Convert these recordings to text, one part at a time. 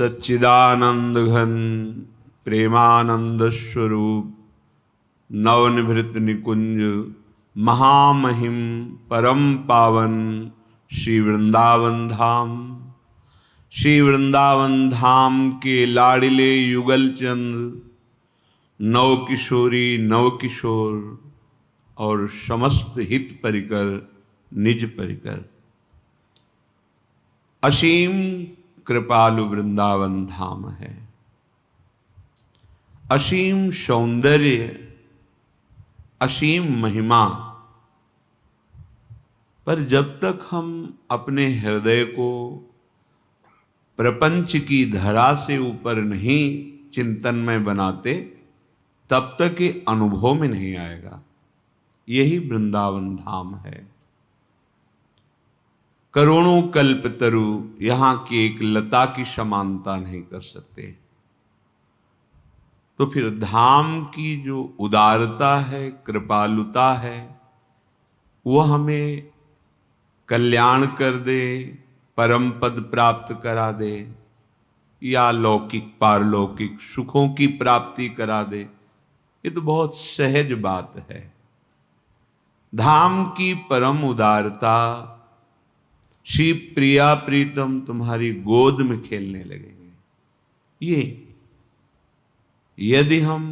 सच्चिदानंद घन प्रेमानंद स्वरूप नवनिभृत निकुंज महामहिम परम पावन श्री वृंदावन धाम। श्री वृंदावन धाम के लाडिले युगल चंद नव किशोरी नव किशोर और समस्त हित परिकर निज परिकर असीम कृपालु वृंदावन धाम है। असीम सौंदर्य असीम महिमा, पर जब तक हम अपने हृदय को प्रपंच की धरा से ऊपर नहीं चिंतन में बनाते तब तक ये अनुभव में नहीं आएगा। यही वृंदावन धाम है। करोड़ों कल्पतरु यहाँ की एक लता की समानता नहीं कर सकते। तो फिर धाम की जो उदारता है, कृपालुता है, वो हमें कल्याण कर दे, परम पद प्राप्त करा दे या लौकिक पारलौकिक सुखों की प्राप्ति करा दे, ये तो बहुत सहज बात है। धाम की परम उदारता, श्री प्रिया प्रीतम तुम्हारी गोद में खेलने लगेंगे। ये यदि हम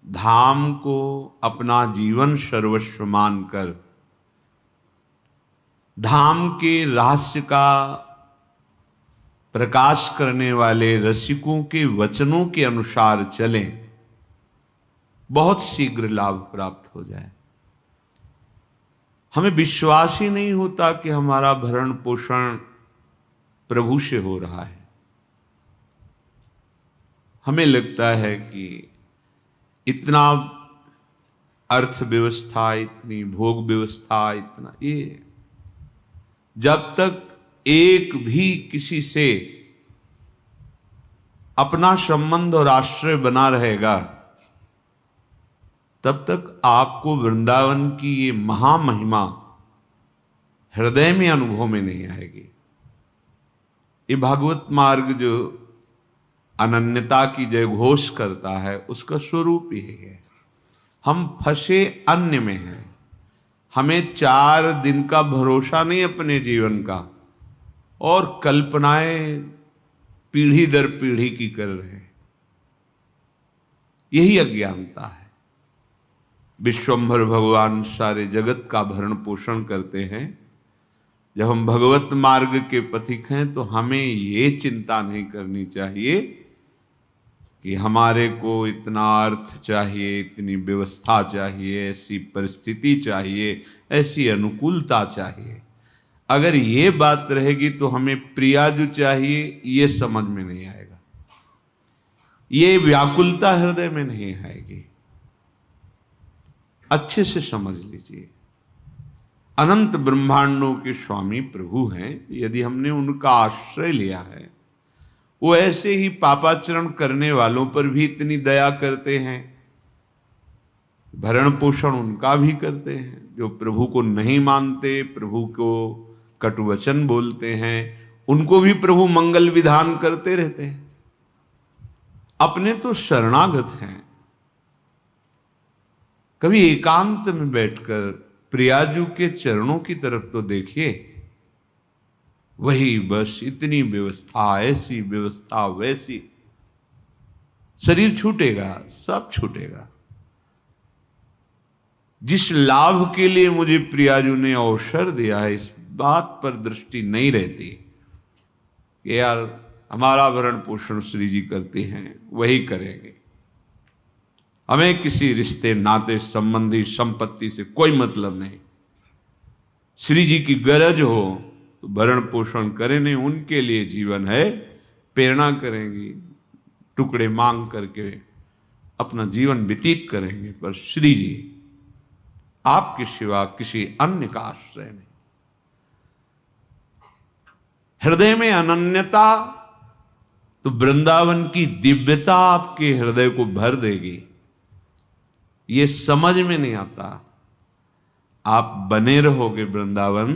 धाम को अपना जीवन सर्वस्व मानकर धाम के रहस्य का प्रकाश करने वाले रसिकों के वचनों के अनुसार चलें, बहुत शीघ्र लाभ प्राप्त हो जाए। हमें विश्वास ही नहीं होता कि हमारा भरण पोषण प्रभु से हो रहा है। हमें लगता है कि इतना अर्थव्यवस्था, इतनी भोग व्यवस्था, इतना ये, जब तक एक भी किसी से अपना संबंध और आश्रय बना रहेगा तब तक आपको वृंदावन की ये महामहिमा हृदय में अनुभव में नहीं आएगी। ये भागवत मार्ग जो अनन्यता की जय घोष करता है उसका स्वरूप ही है। हम फंसे अन्य में हैं। हमें 4 दिन का भरोसा नहीं अपने जीवन का, और कल्पनाएं पीढ़ी दर पीढ़ी की कर रहे हैं। यही अज्ञानता है। विश्वंभर भगवान सारे जगत का भरण पोषण करते हैं। जब हम भगवत मार्ग के पथिक हैं तो हमें ये चिंता नहीं करनी चाहिए कि हमारे को इतना अर्थ चाहिए, इतनी व्यवस्था चाहिए, ऐसी परिस्थिति चाहिए, ऐसी अनुकूलता चाहिए। अगर ये बात रहेगी तो हमें प्रिया जो चाहिए ये समझ में नहीं आएगा, ये व्याकुलता हृदय में नहीं आएगी। अच्छे से समझ लीजिए, अनंत ब्रह्मांडों के स्वामी प्रभु हैं। यदि हमने उनका आश्रय लिया है, वो ऐसे ही पापाचरण करने वालों पर भी इतनी दया करते हैं, भरण पोषण उनका भी करते हैं। जो प्रभु को नहीं मानते, प्रभु को कटुवचन बोलते हैं, उनको भी प्रभु मंगल विधान करते रहते हैं। अपने तो शरणागत हैं। कभी एकांत में बैठकर प्रियाजू के चरणों की तरफ तो देखिए। वही बस इतनी व्यवस्था, ऐसी व्यवस्था, वैसी, शरीर छूटेगा, सब छूटेगा। जिस लाभ के लिए मुझे प्रियाजू ने अवसर दिया है, इस बात पर दृष्टि नहीं रहती कि यार हमारा भरण पोषण श्री जी करते हैं, वही करेंगे। हमें किसी रिश्ते, नाते, संबंधी, संपत्ति से कोई मतलब नहीं। श्री जी की गरज हो तो भरण पोषण करें, नहीं उनके लिए जीवन है, प्रेरणा करेंगी, टुकड़े मांग करके अपना जीवन व्यतीत करेंगे। पर श्री जी आपके सिवा किसी अन्य का आश्रय नहीं। हृदय में अनन्यता तो वृंदावन की दिव्यता आपके हृदय को भर देगी। ये समझ में नहीं आता। आप बने रहोगे वृंदावन,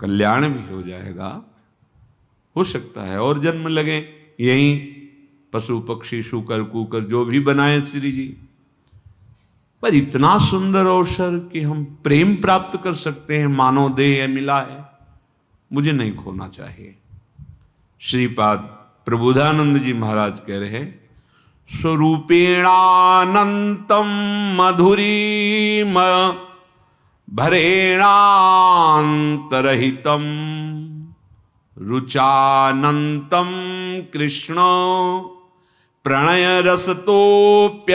कल्याण भी हो जाएगा, हो सकता है और जन्म लगे यहीं, पशु पक्षी शूकर कूकर जो भी बनाए श्री जी, पर इतना सुंदर अवसर कि हम प्रेम प्राप्त कर सकते हैं, मानव देह मिला है, मुझे नहीं खोना चाहिए। श्रीपाद प्रबोधानंद जी महाराज कह रहे हैं, स्वरूपेणानंतम मधुरीम भरेणांतरहितम रुचानंतम कृष्ण प्रणय रसतोप्यंतरहितम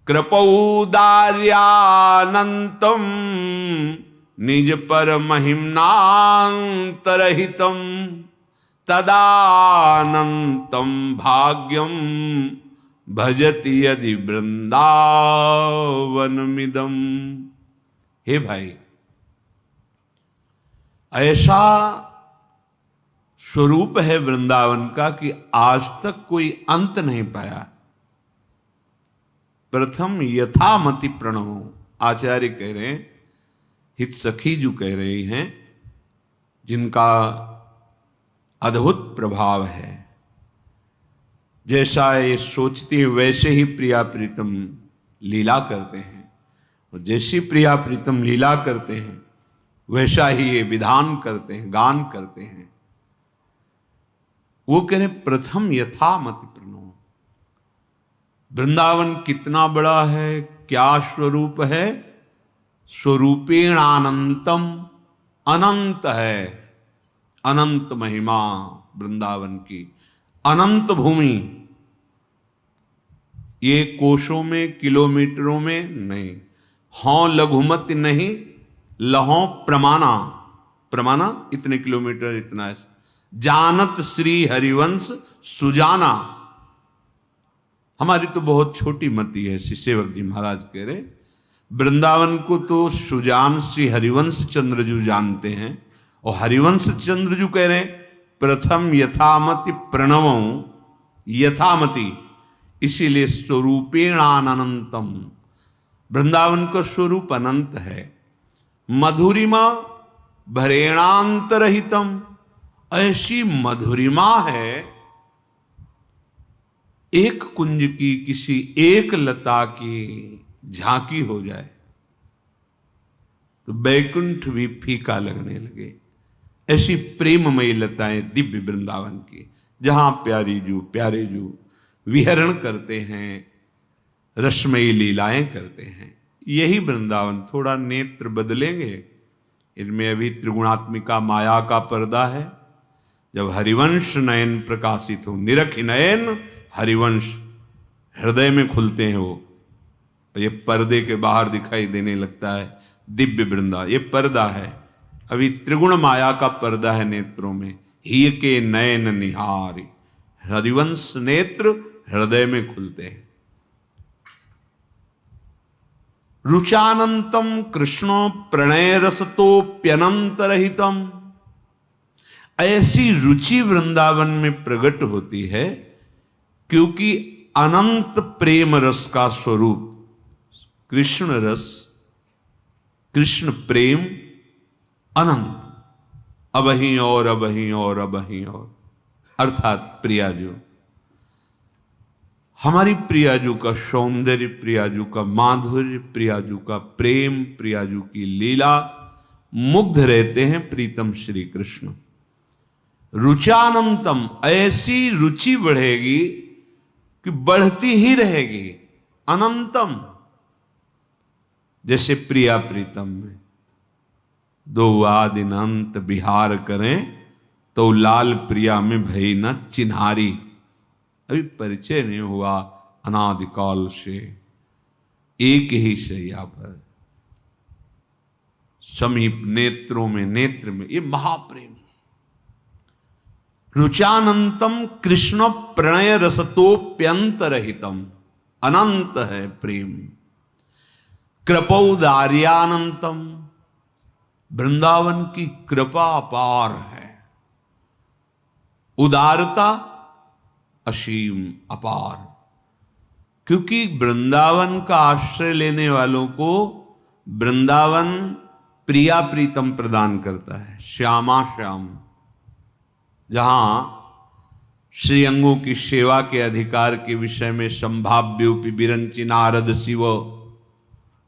कृपौदार्यानंतम निज पर महिम्नांतरहितम तदानंतम भाग्यम भजति यदि वृंदावनमिदम। हे भाई, ऐसा स्वरूप है वृंदावन का कि आज तक कोई अंत नहीं पाया। प्रथम यथामति प्रणव, आचार्य कह रहे हैं, हित सखी जो कह रही हैं, जिनका अद्भुत प्रभाव है, जैसा ये सोचती है वैसे ही प्रिया प्रीतम लीला करते हैं, और जैसी प्रिया प्रीतम लीला करते हैं वैसा ही ये विधान करते हैं, गान करते हैं। वो कह रहे प्रथम यथामति प्रणव। वृंदावन कितना बड़ा है, क्या स्वरूप है, स्वरूपेण अनंतम, अनंत है, अनंत महिमा वृंदावन की, अनंत भूमि। ये कोशों में किलोमीटरों में नहीं, हों लघुमति नहीं, लहों प्रमाणा, प्रमाणा इतने किलोमीटर इतना है। जानत श्री हरिवंश सुजाना, हमारी तो बहुत छोटी मति है। श्री सेवक जी महाराज कह रहे वृंदावन को तो सुजान श्री हरिवंश चंद्रजू जानते हैं, और हरिवंश चंद्रजू कह रहे प्रथम यथामति प्रणव, यथामति, इसीलिए स्वरूपेणानंतम, वृंदावन का स्वरूप अनंत है। मधुरिमा भरेणांतरहितम, ऐसी मधुरिमा है एक कुंज की, किसी एक लता की झांकी हो जाए तो बैकुंठ भी फीका लगने लगे। ऐसी प्रेममयी लताएं दिव्य वृंदावन की, जहां प्यारे जू विहरण करते हैं, रसमयी लीलाएं करते हैं। यही वृंदावन। थोड़ा नेत्र बदलेंगे, इनमें अभी त्रिगुणात्मिका माया का पर्दा है। जब हरिवंश नयन प्रकाशित हो, निरख नयन हरिवंश हृदय में खुलते हैं, वो ये पर्दे के बाहर दिखाई देने लगता है दिव्य वृंदा। ये पर्दा है, अभी त्रिगुण माया का पर्दा है नेत्रों में। ही के नयन निहारी, हरिवंश नेत्र हृदय में खुलते हैं। रुचानंतम कृष्णो प्रणय रसतोप्यनंतरहितम, ऐसी रुचि वृंदावन में प्रकट होती है क्योंकि अनंत प्रेम रस का स्वरूप कृष्ण रस, कृष्ण प्रेम अनंत, अबहीं और अबहीं और अबहीं और, अर्थात प्रियाजू, हमारी प्रियाजू का सौंदर्य, प्रियाजू का माधुर्य, प्रियाजू का प्रेम, प्रियाजू की लीला, मुग्ध रहते हैं प्रीतम श्री कृष्ण। रुचानंतम, ऐसी रुचि बढ़ेगी कि बढ़ती ही रहेगी। अनंतम, जैसे प्रिया प्रीतम में दो आदि अनंत विहार करें तो लाल प्रिया में भई न चिन्हारी। अभी परिचय नहीं हुआ अनादिकाल से एक ही शैया पर, समीप नेत्रों में, नेत्र में, ये महाप्रेम। रुचानंतम कृष्ण प्रणय रसतोप्यंतरहितम, अनंत है प्रेम। कृपौदार्यानंतम, वृंदावन की कृपा अपार है। उदारता असीम अपार, क्योंकि वृंदावन का आश्रय लेने वालों को वृंदावन प्रिया प्रीतम प्रदान करता है, श्यामा श्याम। जहां श्रीअंगों की सेवा के अधिकार के विषय में संभाव्योपि विरंचि नारद शिव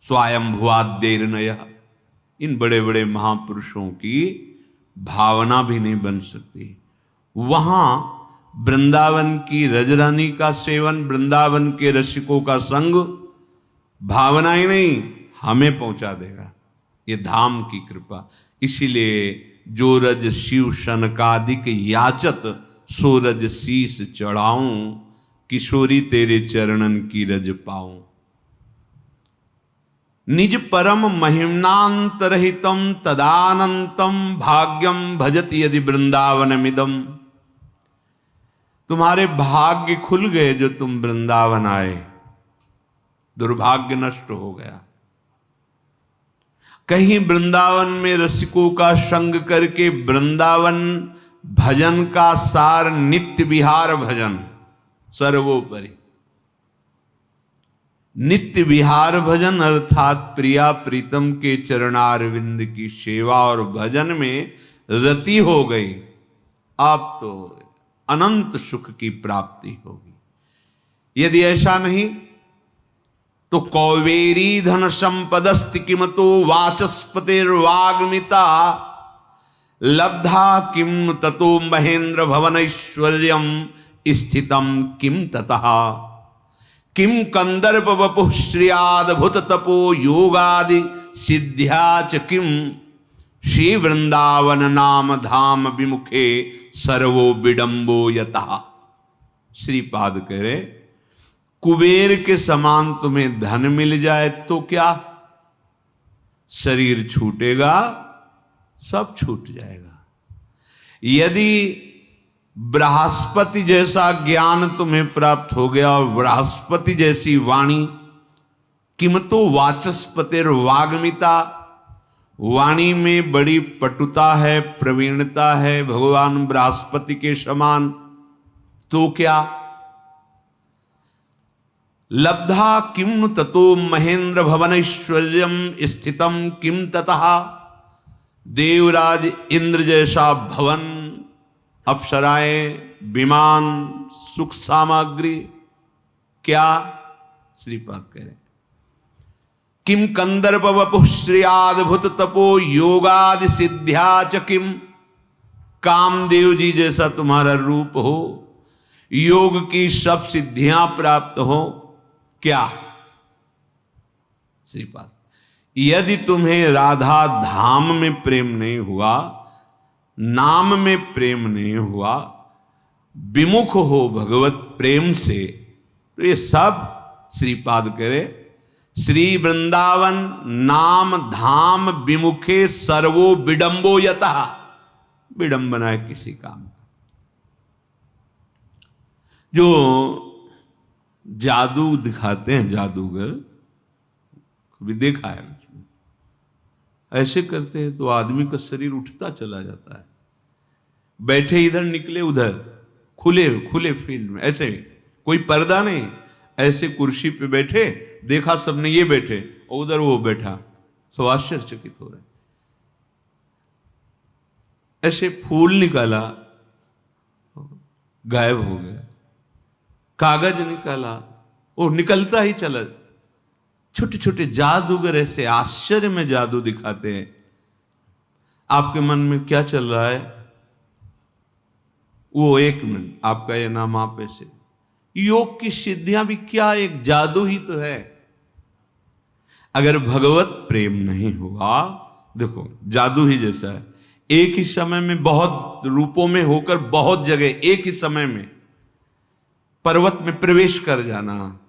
स्वयंभुवाद्यैर्नय, इन बड़े बड़े महापुरुषों की भावना भी नहीं बन सकती। वहां वृंदावन की रजरानी का सेवन, वृंदावन के रसिकों का संग भावना ही नहीं हमें पहुंचा देगा, ये धाम की कृपा। इसीलिए जो रज शिव शनकादिक याचत, सो रज शीस चढ़ाऊं, किशोरी तेरे चरणन की रज पाऊं। निज परम महिम्नांतरहितम तदानंतम भाग्यम भजति यदि वृंदावनमिदम। तुम्हारे भाग्य खुल गए जो तुम वृंदावन आए, दुर्भाग्य नष्ट हो गया। कहीं वृंदावन में रसिकों का संग करके वृंदावन भजन का सार नित्य विहार भजन सर्वोपरि। नित्य विहार भजन अर्थात प्रिया प्रीतम के चरणारविंद की सेवा और भजन में रति हो गई, आप तो अनंत सुख की प्राप्ति होगी। यदि ऐसा नहीं तो कौवेरी धन संपदस्ति किमतो वाचस्पतिर्वाग्मिता, लब्धा किम ततो महेंद्र भवन ऐश्वर्यम स्थितम किम ततः। किम कंदर्प वपुः श्रियाद्भुत तपो योगादि सिद्ध्या च किम, श्री वृंदावन नाम धाम विमुखे सर्वो विडंबो यतः। श्रीपाद कह रहे कुबेर के समान तुम्हें धन मिल जाए तो क्या, शरीर छूटेगा, सब छूट जाएगा। यदि बृहस्पति जैसा ज्ञान तुम्हें प्राप्त हो गया और बृहस्पति जैसी वाणी, किमतो वाचस्पतिर्वाग्मिता, वाणी में बड़ी पटुता है, प्रवीणता है भगवान बृहस्पति के समान, तो क्या। लब्धा किम ततो महेंद्र भवनैश्वर्यम स्थितम किम ततः। देवराज इंद्र जैसा भवन, अप्सराएं, विमान, सुख सामग्री, क्या। श्रीपाद कह रहे किम कंदर्प वपुः श्रियाद्भुत तपो योगादि सिद्ध्या च किम। कामदेव जी जैसा तुम्हारा रूप हो, योग की सब सिद्धियां प्राप्त हो, क्या। श्रीपाद यदि तुम्हें राधा धाम में प्रेम नहीं हुआ, नाम में प्रेम नहीं हुआ, विमुख हो भगवत प्रेम से, तो ये सब श्रीपाद करे श्री वृंदावन नाम धाम विमुखे सर्वो विडंबो यतः। विडंबना है किसी काम का। जो जादू दिखाते हैं जादूगर, कभी देखा है, ऐसे करते हैं तो आदमी का शरीर उठता चला जाता है। बैठे इधर निकले उधर, खुले खुले फील्ड में, ऐसे कोई पर्दा नहीं, ऐसे कुर्सी पे बैठे, देखा सबने ये बैठे और उधर वो बैठा, सब आश्चर्यचकित हो रहे। ऐसे फूल निकाला, गायब हो गया, कागज निकाला, वो निकलता ही चला। छोटे छोटे जादूगर ऐसे आश्चर्य में जादू दिखाते हैं। आपके मन में क्या चल रहा है, वो एक मिनट आपका ये नाम आप ऐसे। योग की सिद्धियां भी क्या, एक जादू ही तो है। अगर भगवत प्रेम नहीं हुआ, देखो जादू ही जैसा है, एक ही समय में बहुत रूपों में होकर बहुत जगह एक ही समय में पर्वत में प्रवेश कर जाना,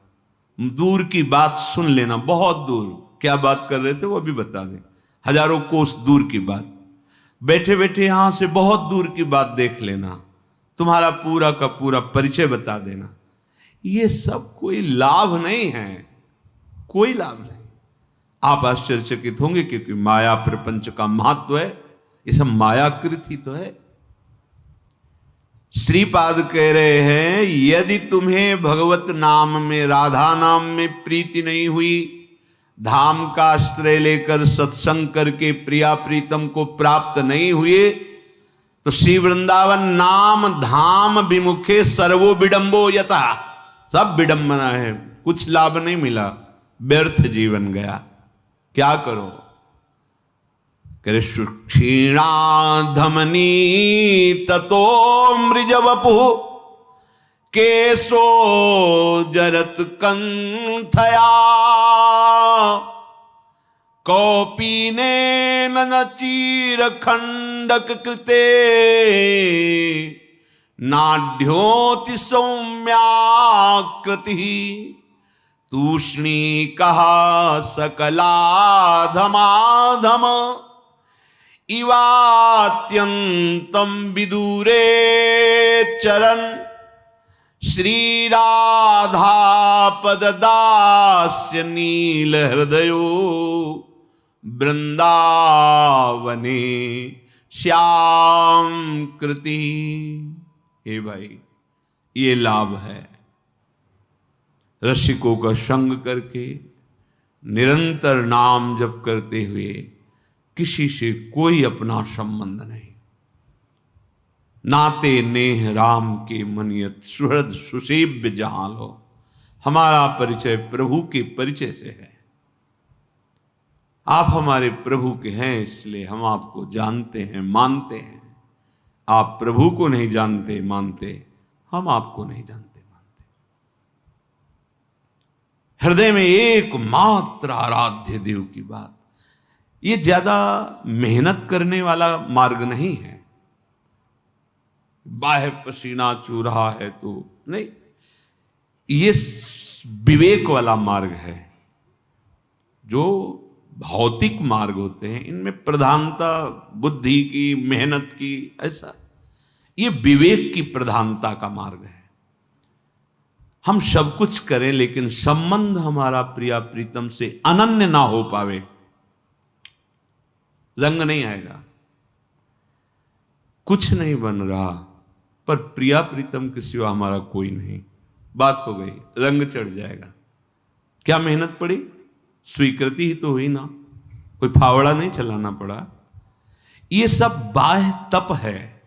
दूर की बात सुन लेना, बहुत दूर क्या बात कर रहे थे वो भी बता दें, हजारों कोस दूर की बात, बैठे बैठे यहां से बहुत दूर की बात देख लेना, तुम्हारा पूरा का पूरा परिचय बता देना, ये सब कोई लाभ नहीं है, कोई लाभ नहीं। आप आश्चर्यचकित होंगे क्योंकि माया प्रपंच का महत्व है, ये सब मायाकृत ही तो है। श्रीपाद कह रहे हैं यदि तुम्हें भगवत नाम में, राधा नाम में प्रीति नहीं हुई, धाम का आश्रय लेकर सत्संग करके प्रिया प्रीतम को प्राप्त नहीं हुए तो श्री वृंदावन नाम धाम विमुखे सर्वो विडंबो यथा, सब विडंबना है, कुछ लाभ नहीं मिला, व्यर्थ जीवन गया। क्या करो? करे सुक्षीणा धमनी ततो मृजवपु केशो जरत कंथया कौपीने न चीर खंडक कृते नाढ्योति सौम्याकृति तूष्णी कहा सकलाधमाधम इवात्यंतम विदूरे चरण श्री राधा पददास्य नील हृदयो वृंदावने श्याम कृति। हे भाई, ये लाभ है रसिकों का संग करके निरंतर नाम जप करते हुए किसी से कोई अपना संबंध नहीं। नाते नेह राम के मनियत सुहृद सुसेव्य जहां लो। हमारा परिचय प्रभु के परिचय से है। आप हमारे प्रभु के हैं, इसलिए हम आपको जानते हैं, मानते हैं। आप प्रभु को नहीं जानते मानते, हम आपको नहीं जानते मानते। हृदय में एकमात्र आराध्य देव की बात, ये ज्यादा मेहनत करने वाला मार्ग नहीं है। बाह्य पसीना चू रहा है तो नहीं, ये विवेक वाला मार्ग है। जो भौतिक मार्ग होते हैं इनमें प्रधानता बुद्धि की, मेहनत की, ऐसा ये विवेक की प्रधानता का मार्ग है। हम सब कुछ करें लेकिन संबंध हमारा प्रिया प्रीतम से अनन्य ना हो पावे, रंग नहीं आएगा। कुछ नहीं बन रहा पर प्रिया प्रीतम के सिवा हमारा कोई नहीं, बात हो गई, रंग चढ़ जाएगा। क्या मेहनत पड़ी? स्वीकृति ही तो हुई ना, कोई फावड़ा नहीं चलाना पड़ा। ये सब बाह्य तप है।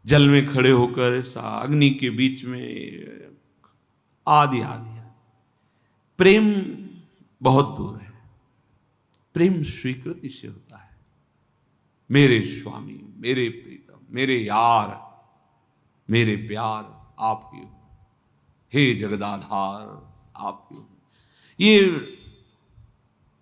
जल में खड़े होकर अग्नि के बीच में आदि आदि। प्रेम बहुत दूर है। प्रेम स्वीकृति से होता है। मेरे स्वामी, मेरे प्रीतम, मेरे यार, मेरे प्यार आप ही हो, हे जगदाधार आप ही हो। ये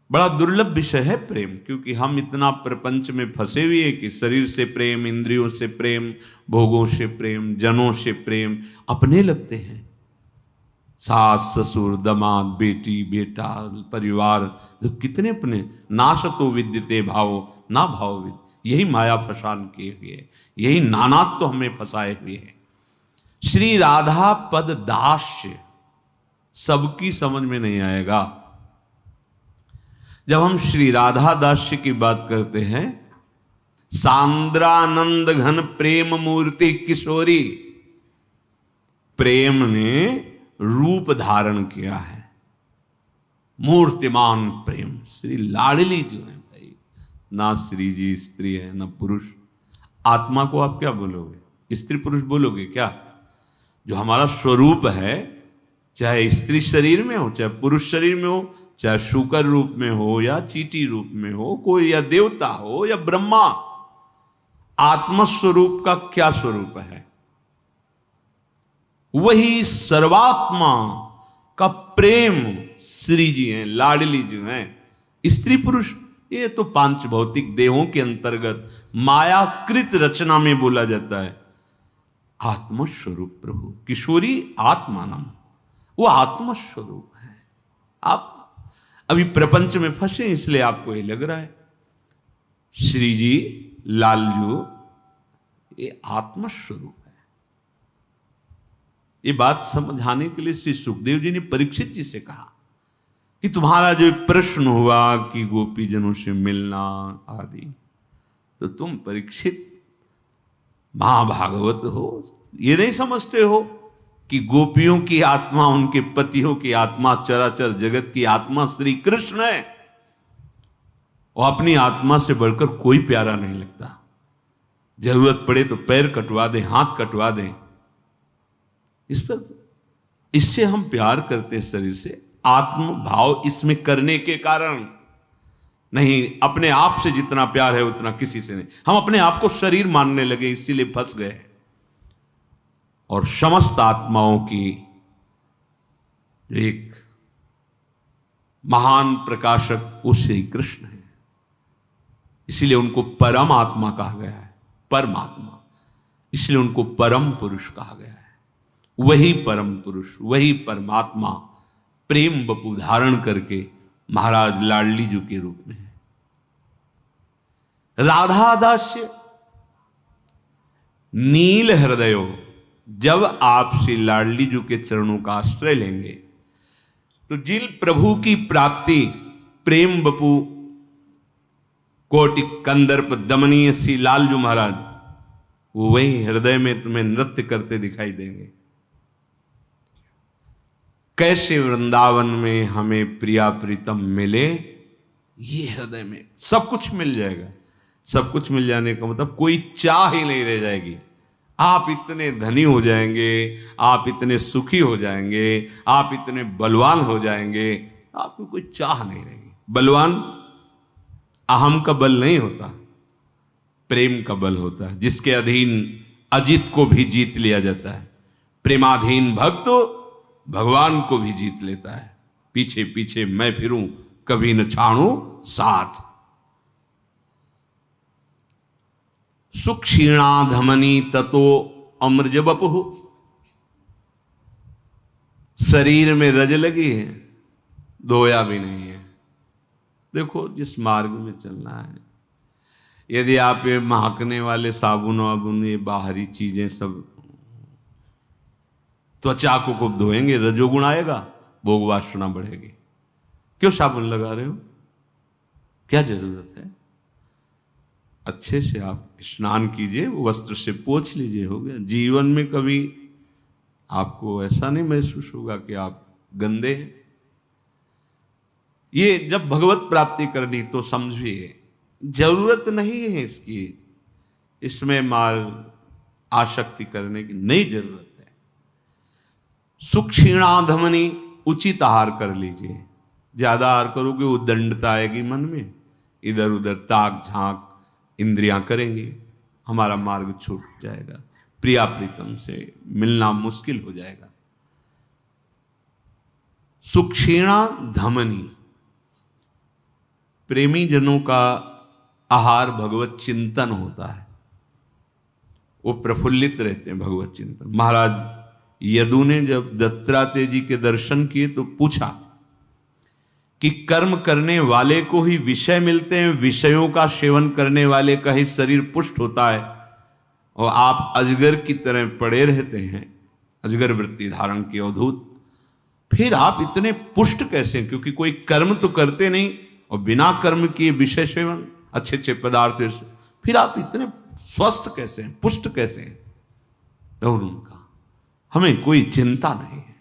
बड़ा दुर्लभ विषय है प्रेम, क्योंकि हम इतना प्रपंच में फंसे हुए हैं कि शरीर से प्रेम, इंद्रियों से प्रेम, भोगों से प्रेम, जनों से प्रेम अपने लगते हैं। सास ससुर दामाद बेटी बेटा परिवार, तो कितने अपने। नाश तो विद्यते भावो ना भाव विद, यही माया फसान किए हुए, यही नानात्व तो हमें फंसाए हुए हैं। श्री राधा पद दास्य सबकी समझ में नहीं आएगा। जब हम श्री राधा दास्य की बात करते हैं, सांद्रानंद घन प्रेम मूर्ति किशोरी, प्रेम ने रूप धारण किया है, मूर्तिमान प्रेम। श्री लाडली जो है भाई, ना श्री जी स्त्री है ना पुरुष। आत्मा को आप क्या बोलोगे? स्त्री पुरुष बोलोगे क्या? जो हमारा स्वरूप है, चाहे स्त्री शरीर में हो, चाहे पुरुष शरीर में हो, चाहे शूकर रूप में हो या चीटी रूप में हो, कोई या देवता हो या ब्रह्मा, आत्मस्वरूप का क्या स्वरूप है? वही सर्वात्मा का प्रेम श्री जी हैं, लाडली जी हैं। स्त्री पुरुष ये तो पांच भौतिक देहों के अंतर्गत मायाकृत रचना में बोला जाता है। आत्मस्वरूप प्रभु किशोरी आत्मानम, वो आत्मस्वरूप है। आप अभी प्रपंच में फंसे इसलिए आपको ये लग रहा है। श्री जी लालजू ये आत्मस्वरूप है। ये बात समझाने के लिए श्री सुखदेव जी ने परीक्षित जी से कहा कि तुम्हारा जो प्रश्न हुआ कि गोपीजनों से मिलना आदि, तो तुम परीक्षित महाभागवत हो, ये नहीं समझते हो कि गोपियों की आत्मा, उनके पतियों की आत्मा, चराचर जगत की आत्मा श्री कृष्ण है, और अपनी आत्मा से बढ़कर कोई प्यारा नहीं लगता। जरूरत पड़े तो पैर कटवा दें, हाथ कटवा दें, इससे हम प्यार करते हैं शरीर से। आत्म भाव इसमें करने के कारण नहीं, अपने आप से जितना प्यार है उतना किसी से नहीं। हम अपने आप को शरीर मानने लगे, इसीलिए फंस गए। और समस्त आत्माओं की एक महान प्रकाशक वो श्री कृष्ण है, इसीलिए उनको परम आत्मा कहा गया है, परमात्मा, इसलिए उनको परम पुरुष कहा गया है। वही परम पुरुष, वही परमात्मा प्रेम बपु धारण करके महाराज लाडली जी के रूप में है। राधा दास्य नील हृदयो, जब आप श्री लाडली जी के चरणों का आश्रय लेंगे तो जिल प्रभु की प्राप्ति प्रेम बपु कोटि कंदर्प दमनीय श्री लालजू महाराज, वो वही हृदय में तुम्हें नृत्य करते दिखाई देंगे। कैसे वृंदावन में हमें प्रिया प्रीतम मिले, ये हृदय में सब कुछ मिल जाएगा। सब कुछ मिल जाने का मतलब कोई चाह ही नहीं रह जाएगी। आप इतने धनी हो जाएंगे, आप इतने सुखी हो जाएंगे, आप इतने बलवान हो जाएंगे, आपको कोई चाह नहीं रहेगी। बलवान अहम का बल नहीं होता, प्रेम का बल होता है, जिसके अधीन अजित को भी जीत लिया जाता है। प्रेमाधीन भक्त भगवान को भी जीत लेता है। पीछे पीछे मैं फिरूं, कभी न छाड़ू साथ। सुक्षीणा धमनी ततो अमृज बपहु, शरीर में रज लगी है, धोया भी नहीं है। देखो जिस मार्ग में चलना है, यदि आप ये महकने वाले साबुन वाबुन, ये बाहरी चीजें सब त्वचा को खूब धोएंगे, रजोगुण आएगा, भोग वासना बढ़ेगी। क्यों साबुन लगा रहे हो, क्या जरूरत है? अच्छे से आप स्नान कीजिए, वस्त्र से पोंछ लीजिए, हो गया। जीवन में कभी आपको ऐसा नहीं महसूस होगा कि आप गंदे हैं। ये जब भगवत प्राप्ति करनी तो समझिए जरूरत नहीं है इसकी, इसमें माल आसक्ति करने की नहीं जरूरत है। सुक्षीणाधमनी, उचित आहार कर लीजिए। ज्यादा आहार करोगे वो दंडता आएगी मन में, इधर उधर ताक झांक इंद्रियां करेंगी, हमारा मार्ग छूट जाएगा, प्रिया प्रीतम से मिलना मुश्किल हो जाएगा। सुक्षीणा धमनी, प्रेमी जनों का आहार भगवत चिंतन होता है, वो प्रफुल्लित रहते हैं भगवत चिंतन। महाराज यदु ने जब दत्तात्रेय जी के दर्शन किए तो पूछा कि कर्म करने वाले को ही विषय मिलते हैं, विषयों का सेवन करने वाले का ही शरीर पुष्ट होता है, और आप अजगर की तरह पड़े रहते हैं, अजगर वृत्ति धारण की अवधूत, फिर आप इतने पुष्ट कैसे? क्योंकि कोई कर्म तो करते नहीं, और बिना कर्म किए विषय सेवन अच्छे अच्छे पदार्थों से, फिर आप इतने स्वस्थ कैसे हैं, पुष्ट कैसे हैं? तो उनका हमें कोई चिंता नहीं है,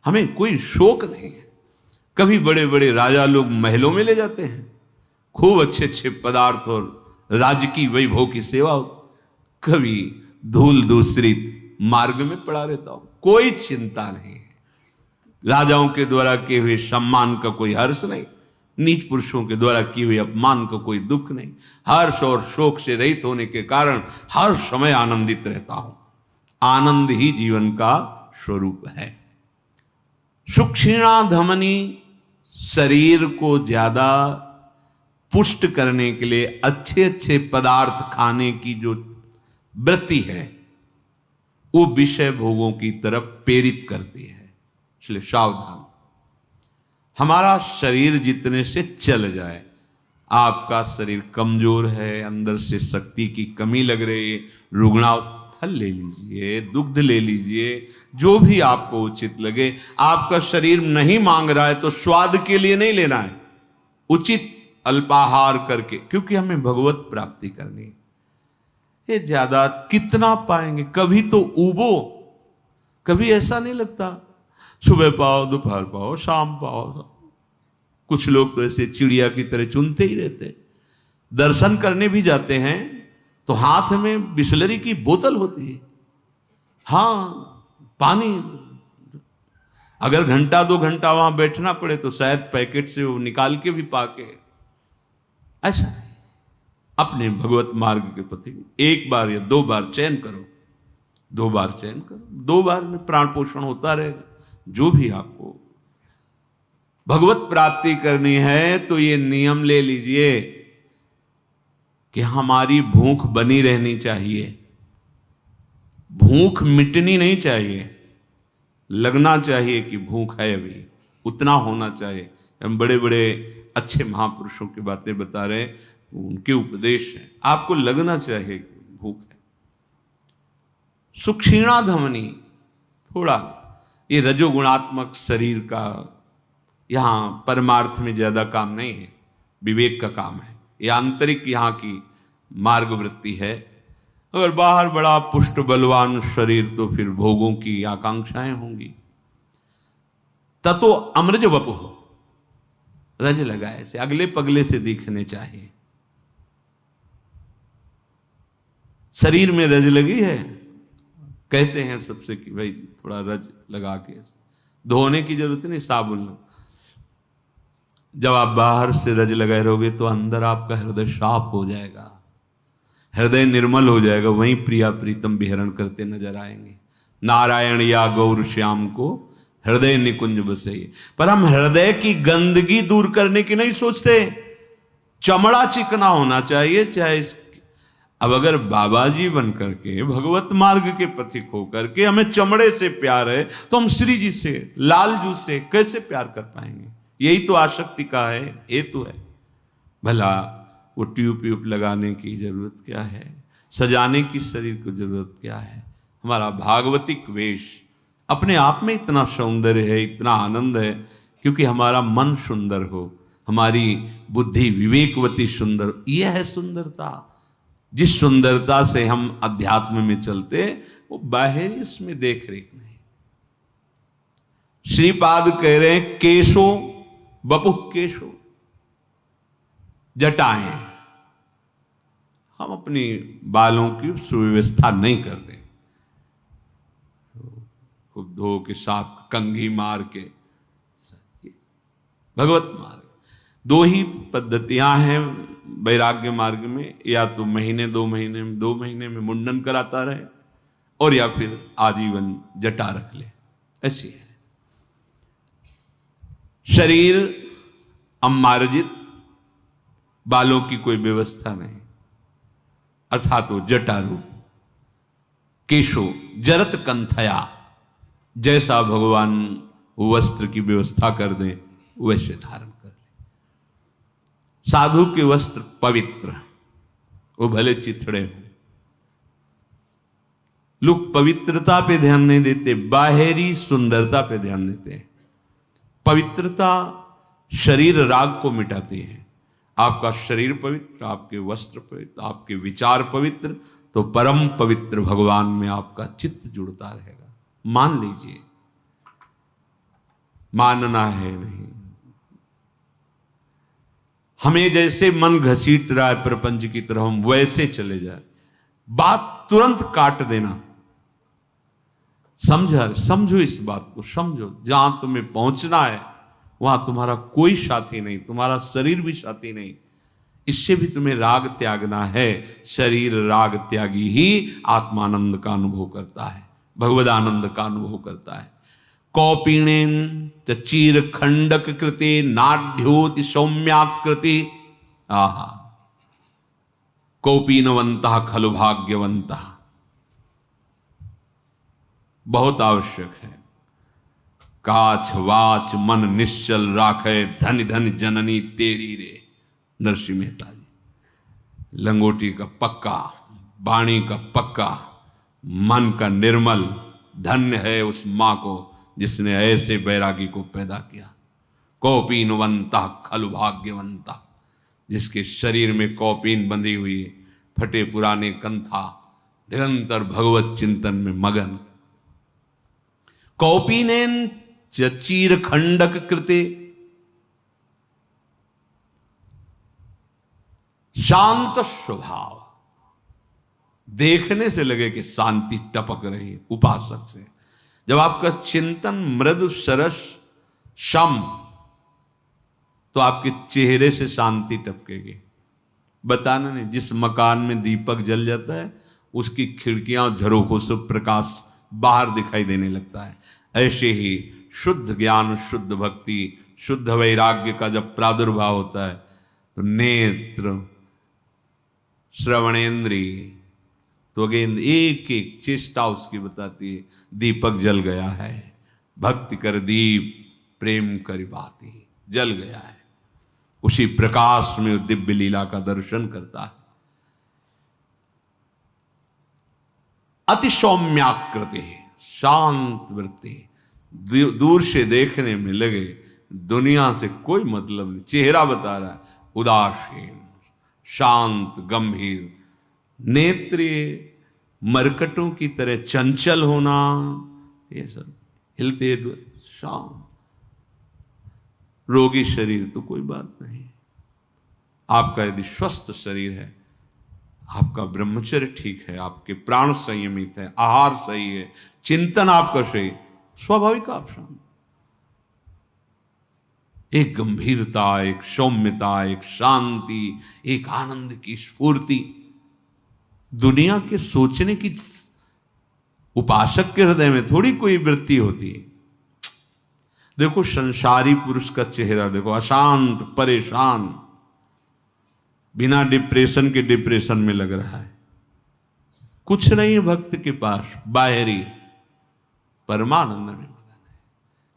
हमें कोई शोक नहीं है। कभी बड़े बड़े राजा लोग महलों में ले जाते हैं, खूब अच्छे अच्छे पदार्थ और राज्य की वैभव की सेवा हो, कभी धूल दूसरित मार्ग में पड़ा रहता हो, कोई चिंता नहीं है। राजाओं के द्वारा किए हुए सम्मान का कोई हर्ष नहीं, नीच पुरुषों के द्वारा किए हुए अपमान का कोई दुख नहीं। हर्ष और शोक से रहित होने के कारण हर समय आनंदित रहता हूं। आनंद ही जीवन का स्वरूप है। सुक्षीणा धमनी, शरीर को ज्यादा पुष्ट करने के लिए अच्छे अच्छे पदार्थ खाने की जो वृत्ति है वो विषय भोगों की तरफ प्रेरित करती है। इसलिए सावधान, हमारा शरीर जितने से चल जाए। आपका शरीर कमजोर है, अंदर से शक्ति की कमी लग रही है, रुग्णा फल ले लीजिए, दुग्ध ले लीजिए, जो भी आपको उचित लगे। आपका शरीर नहीं मांग रहा है तो स्वाद के लिए नहीं लेना है, उचित अल्पाहार करके, क्योंकि हमें भगवत प्राप्ति करनी है। ये ज्यादा कितना पाएंगे? कभी तो उबो, कभी ऐसा नहीं लगता सुबह पाओ, दोपहर पाओ, शाम पाओ। कुछ लोग तो ऐसे चिड़िया की तरह चुनते ही रहते। दर्शन करने भी जाते हैं तो हाथ में बिसलरी की बोतल होती है, हाँ पानी। अगर घंटा 2 घंटा वहां बैठना पड़े तो शायद पैकेट से वो निकाल के भी पाके। ऐसा नहीं, अपने भगवत मार्ग के प्रति 1 बार या 2 बार चयन करो, 2 बार चयन करो, 2 बार में प्राण पोषण होता रहेगा। जो भी आपको भगवत प्राप्ति करनी है तो ये नियम ले लीजिए कि हमारी भूख बनी रहनी चाहिए, भूख मिटनी नहीं चाहिए। लगना चाहिए कि भूख है, अभी उतना होना चाहिए। हम बड़े बड़े अच्छे महापुरुषों की बातें बता रहे हैं, उनके उपदेश हैं, आपको लगना चाहिए कि भूख है। सुक्षीणा धमनी, थोड़ा ये रजोगुणात्मक शरीर का यहाँ परमार्थ में ज्यादा काम नहीं है, विवेक का काम है। ये आंतरिक यहाँ की मार्ग वृत्ति है। अगर बाहर बड़ा पुष्ट बलवान शरीर तो फिर भोगों की आकांक्षाएं होंगी। ततो अमृज वपु, रज लगा ऐसे अगले पगले से दिखने चाहिए। शरीर में रज लगी है, कहते हैं सबसे कि भाई थोड़ा रज लगा के, धोने की जरूरत नहीं, साबुन लो। जब आप बाहर से रज लगाए रहोगे तो अंदर आपका हृदय साफ हो जाएगा, हृदय निर्मल हो जाएगा। वहीं प्रिया प्रीतम विहरण करते नजर आएंगे। नारायण या गौर श्याम को हृदय निकुंज बसे। पर हम हृदय की गंदगी दूर करने की नहीं सोचते, चमड़ा चिकना होना चाहिए। चाहे अब अगर बाबा जी बन करके भगवत मार्ग के पथिक होकर के हमें चमड़े से प्यार है तो हम श्री जी से, लालजू से कैसे प्यार कर पाएंगे? यही तो आसक्ति का है, हेतु है। भला वो ट्यूब लगाने की जरूरत क्या है, सजाने की शरीर को जरूरत क्या है? हमारा भागवतिक वेश अपने आप में इतना सौंदर्य है, इतना आनंद है, क्योंकि हमारा मन सुंदर हो, हमारी बुद्धि विवेकवती सुंदर। यह है सुंदरता। जिस सुंदरता से हम अध्यात्म में चलते, वो बाहरी उसमें देख रेख नहीं। श्रीपाद कह रहे हैं केशो बपुः केशो, जटाएं। हम अपनी बालों की सुव्यवस्था नहीं करते, खूब धो के साफ कंघी मार के। भगवत मार्ग 2 ही पद्धतियां हैं वैराग्य मार्ग में, या तो महीने 2 महीने में मुंडन कराता रहे, और या फिर आजीवन जटा रख ले, ऐसी है। शरीर अमार्जित, बालों की कोई व्यवस्था नहीं, अर्थात वो जटारूप। केशो जरत कंथया, जैसा भगवान वस्त्र की व्यवस्था कर दें वैसे धारण कर ले। साधु के वस्त्र पवित्र, वो भले चिथड़े हो। लोग पवित्रता पे ध्यान नहीं देते, बाहरी सुंदरता पे ध्यान देते हैं। पवित्रता शरीर राग को मिटाती है। आपका शरीर पवित्र, आपके वस्त्र पवित्र, आपके विचार पवित्र, तो परम पवित्र भगवान में आपका चित्त जुड़ता रहेगा। मान लीजिए, मानना है नहीं। हमें जैसे मन घसीट रहा है प्रपंच की तरफ, हम वैसे चले जाए, बात तुरंत काट देना। समझो इस बात को, समझो जहां तुम्हें पहुंचना है वहां तुम्हारा कोई साथी नहीं, तुम्हारा शरीर भी साथी नहीं। इससे भी तुम्हें राग त्यागना है। शरीर राग त्यागी ही आत्मानंद का अनुभव करता है, भगवदानंद का अनुभव करता है। कौपीणेन चीर खंडक कृते नाढ्योति सौम्याकृति। आहा, कौपीनवंतः खलु भाग्यवंतः। बहुत आवश्यक है। काछ वाच मन निश्चल राखे, धन धन जननी तेरी रे। नरसिंह मेहता जी। लंगोटी का पक्का, वाणी का पक्का, मन का निर्मल। धन्य है उस मां को जिसने ऐसे बैरागी को पैदा किया। कौपीनवंता खलु भाग्यवंता, जिसके शरीर में कौपीन बंधी हुई, फटे पुराने कंथा, निरंतर भगवत चिंतन में मगन। कौपीनेन चीर खंडक कृते शांत स्वभाव, देखने से लगे कि शांति टपक रही है उपासक से। जब आपका चिंतन मृदु सरस शम, तो आपके चेहरे से शांति टपकेगी। बताना नहीं, जिस मकान में दीपक जल जाता है उसकी खिड़कियां झरोखों से प्रकाश बाहर दिखाई देने लगता है। ऐसे ही शुद्ध ज्ञान, शुद्ध भक्ति, शुद्ध वैराग्य का जब प्रादुर्भाव होता है तो नेत्र, श्रवणेन्द्रिय, तो अगेन एक एक चेष्टा उसकी बताती है दीपक जल गया है। भक्ति कर दीप प्रेम कर बाती, जल गया है। उसी प्रकाश में वो दिव्य लीला का दर्शन करता है। अति सौम्याकृति, शांत वृत्ति, दूर से देखने में लगे दुनिया से कोई मतलब नहीं। चेहरा बता रहा है उदासीन, शांत, गंभीर। नेत्र मरकटों की तरह चंचल होना, ये सब हिलते शांत। रोगी शरीर तो कोई बात नहीं। आपका यदि स्वस्थ शरीर है, आपका ब्रह्मचर्य ठीक है, आपके प्राण संयमित है, आहार सही है, चिंतन आपका सही, स्वाभाविक आप शांत। एक गंभीरता, एक सौम्यता, एक शांति, एक आनंद की स्फूर्ति दुनिया के सोचने की उपासक के हृदय में थोड़ी कोई वृत्ति होती है। देखो संसारी पुरुष का चेहरा देखो, अशांत, परेशान, बिना डिप्रेशन के डिप्रेशन में लग रहा है। कुछ नहीं है भक्त के पास, बाहरी परमानंद में मगन है।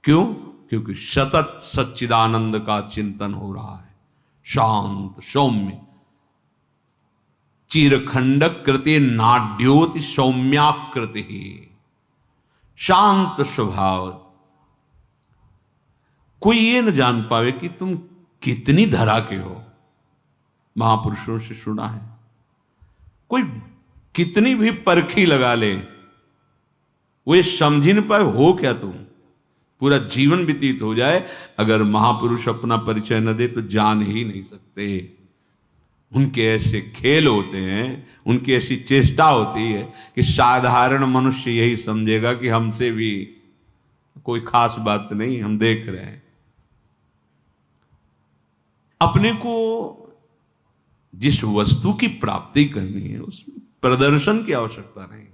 क्यों? क्योंकि सतत सच्चिदानंद का चिंतन हो रहा है। शांत, सौम्य, चीरखंडक कृति नाड्योति सौम्याकृति, शांत स्वभाव। कोई ये न जान पावे कि तुम कितनी धरा के हो। महापुरुषों से सुना है, कोई कितनी भी परखी लगा ले, वो ये समझ ही नहीं पाए हो क्या तुम। पूरा जीवन व्यतीत हो जाए, अगर महापुरुष अपना परिचय न दे तो जान ही नहीं सकते। उनके ऐसे खेल होते हैं, उनकी ऐसी चेष्टा होती है कि साधारण मनुष्य यही समझेगा कि हमसे भी कोई खास बात नहीं, हम देख रहे हैं। अपने को जिस वस्तु की प्राप्ति करनी है उसमें प्रदर्शन की आवश्यकता नहीं,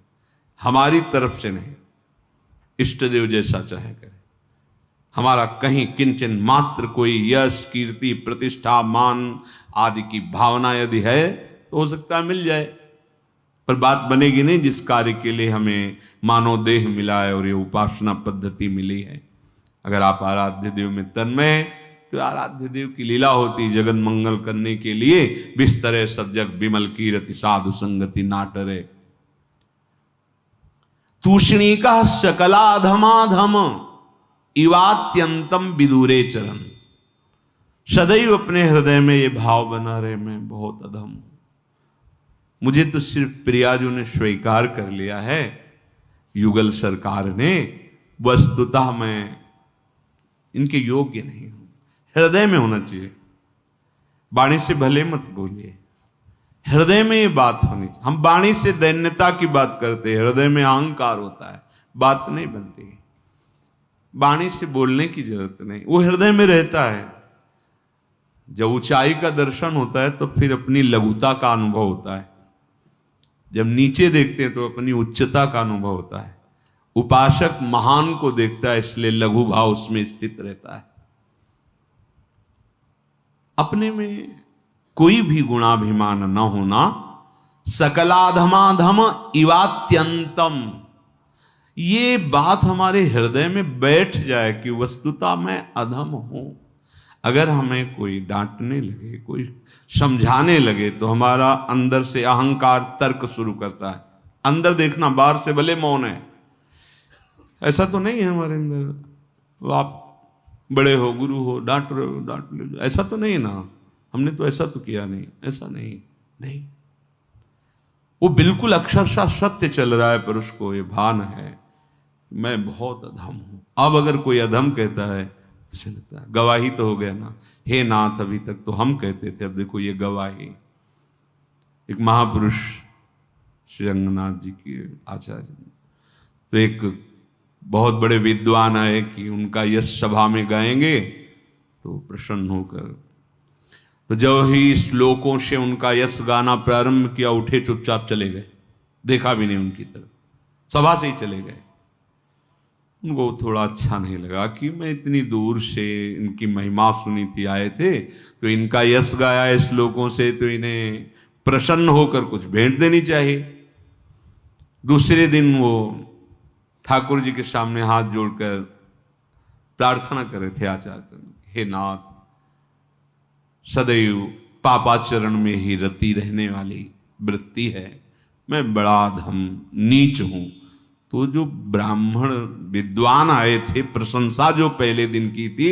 हमारी तरफ से नहीं। इष्ट देव जैसा चाहे करे, हमारा कहीं किंचन मात्र कोई यश, कीर्ति, प्रतिष्ठा, मान आदि की भावना यदि है तो हो सकता है मिल जाए, पर बात बनेगी नहीं जिस कार्य के लिए हमें मानव देह मिला है और ये उपासना पद्धति मिली है। अगर आप आराध्य देव में तन्मय, तो आराध्य देव की लीला होती जगत मंगल करने के लिए। बिस्तरे सब जग विमल कीरति, साधु संगति नाटरे। तूष्णीका सकलाधमाधम इवात्यंतम विदूरे चरण। सदैव अपने हृदय में ये भाव बना रहे, मैं बहुत अधम हूं, मुझे तो सिर्फ प्रियाजू ने स्वीकार कर लिया है, युगल सरकार ने, वस्तुतः मैं इनके योग्य नहीं हूं। हृदय में होना चाहिए, वाणी से भले मत बोलिए, हृदय में ये बात होनी चाहिए। हम वाणी से दैन्यता की बात करते हैं, हृदय में अहंकार होता है, बात नहीं बनती। वाणी से बोलने की जरूरत नहीं, वो हृदय में रहता है। जब ऊंचाई का दर्शन होता है तो फिर अपनी लघुता का अनुभव होता है, जब नीचे देखते हैं तो अपनी उच्चता का अनुभव होता है। उपासक महान को देखता है, इसलिए लघु भाव उसमें स्थित रहता है। अपने में कोई भी गुणाभिमान न होना, सकलाधमाधम इवात्यंतम, ये बात हमारे हृदय में बैठ जाए कि वस्तुतः मैं अधम हूं। अगर हमें कोई डांटने लगे, कोई समझाने लगे, तो हमारा अंदर से अहंकार तर्क शुरू करता है। अंदर देखना, बाहर से भले मौन है, ऐसा तो नहीं है हमारे अंदर आप बड़े हो, गुरु हो, डांट रहे हो, डांट लो, ऐसा तो नहीं ना, हमने तो ऐसा तो किया नहीं, ऐसा नहीं। वो बिल्कुल अक्षरशः सत्य चल रहा है, पर उसको ये भान है मैं बहुत अधम हूं। अब अगर कोई अधम कहता है तो चलता है, गवाही तो हो गया ना। हे नाथ, अभी तक तो हम कहते थे, अब देखो ये गवाही। एक महापुरुष श्री रंगनाथ जी के आचार्य, तो एक बहुत बड़े विद्वान आए कि उनका यश सभा में गाएंगे तो प्रसन्न होकर, तो जब ही श्लोकों से उनका यश गाना प्रारंभ किया, उठे चुपचाप चले गए, देखा भी नहीं उनकी तरफ, सभा से ही चले गए। उनको थोड़ा अच्छा नहीं लगा कि मैं इतनी दूर से इनकी महिमा सुनी थी, आए थे तो इनका यश गाया है श्लोकों से, तो इन्हें प्रसन्न होकर कुछ भेंट देनी चाहिए। दूसरे दिन वो ठाकुर जी के सामने हाथ जोड़कर प्रार्थना कर रहे थे आचार्य, हे नाथ, सदैव पापाचरण में ही रति रहने वाली वृत्ति है, मैं बड़ा अधम नीच हूं। तो जो ब्राह्मण विद्वान आए थे, प्रशंसा जो पहले दिन की थी,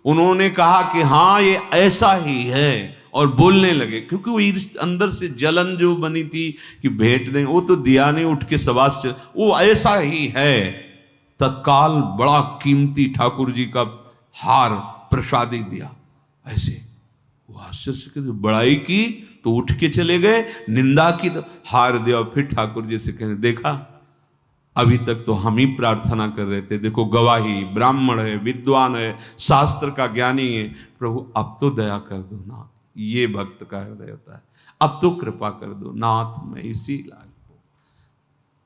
उन्होंने कहा कि हाँ ये ऐसा ही है, और बोलने लगे, क्योंकि वो अंदर से जलन जो बनी थी कि भेंट दें, वो तो दिया नहीं, उठ के सवास चल, वो ऐसा ही है। तत्काल बड़ा कीमती ठाकुर जी का हार प्रसादी दिया। ऐसे वो आश्चर्य से बड़ाई की तो उठ के चले गए, निंदा की तो हार दिया। फिर ठाकुर जी से कहने, देखा अभी तक तो हम ही प्रार्थना कर रहे थे, देखो गवाही, ब्राह्मण है, विद्वान है, शास्त्र का ज्ञानी है, प्रभु अब तो दया कर दो ना। ये भक्त का हृदय होता है, अब तो कृपा कर दो नाथ, मैं इसी लायक हूं।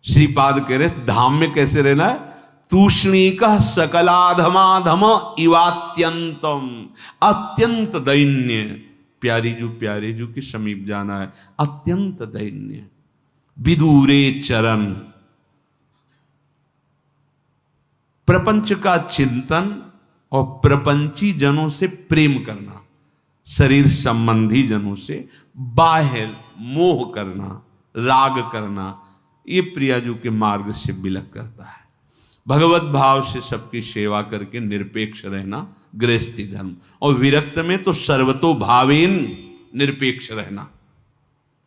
श्रीपाद कह रहे धाम में कैसे रहना है, तूष्णीक सकलाधमाधम इवात्यंतम, अत्यंत दैन्य, प्यारी जू के समीप जाना है, अत्यंत दैन्य। विदूरे चरण, प्रपंच का चिंतन और प्रपंची जनों से प्रेम करना, शरीर संबंधी जनों से बाह्य मोह करना, राग करना, ये प्रियाजू के मार्ग से बिलक करता है। भगवत भाव से सबकी सेवा करके निरपेक्ष रहना गृहस्थी धर्म, और विरक्त में तो सर्वतो भावेन निरपेक्ष रहना।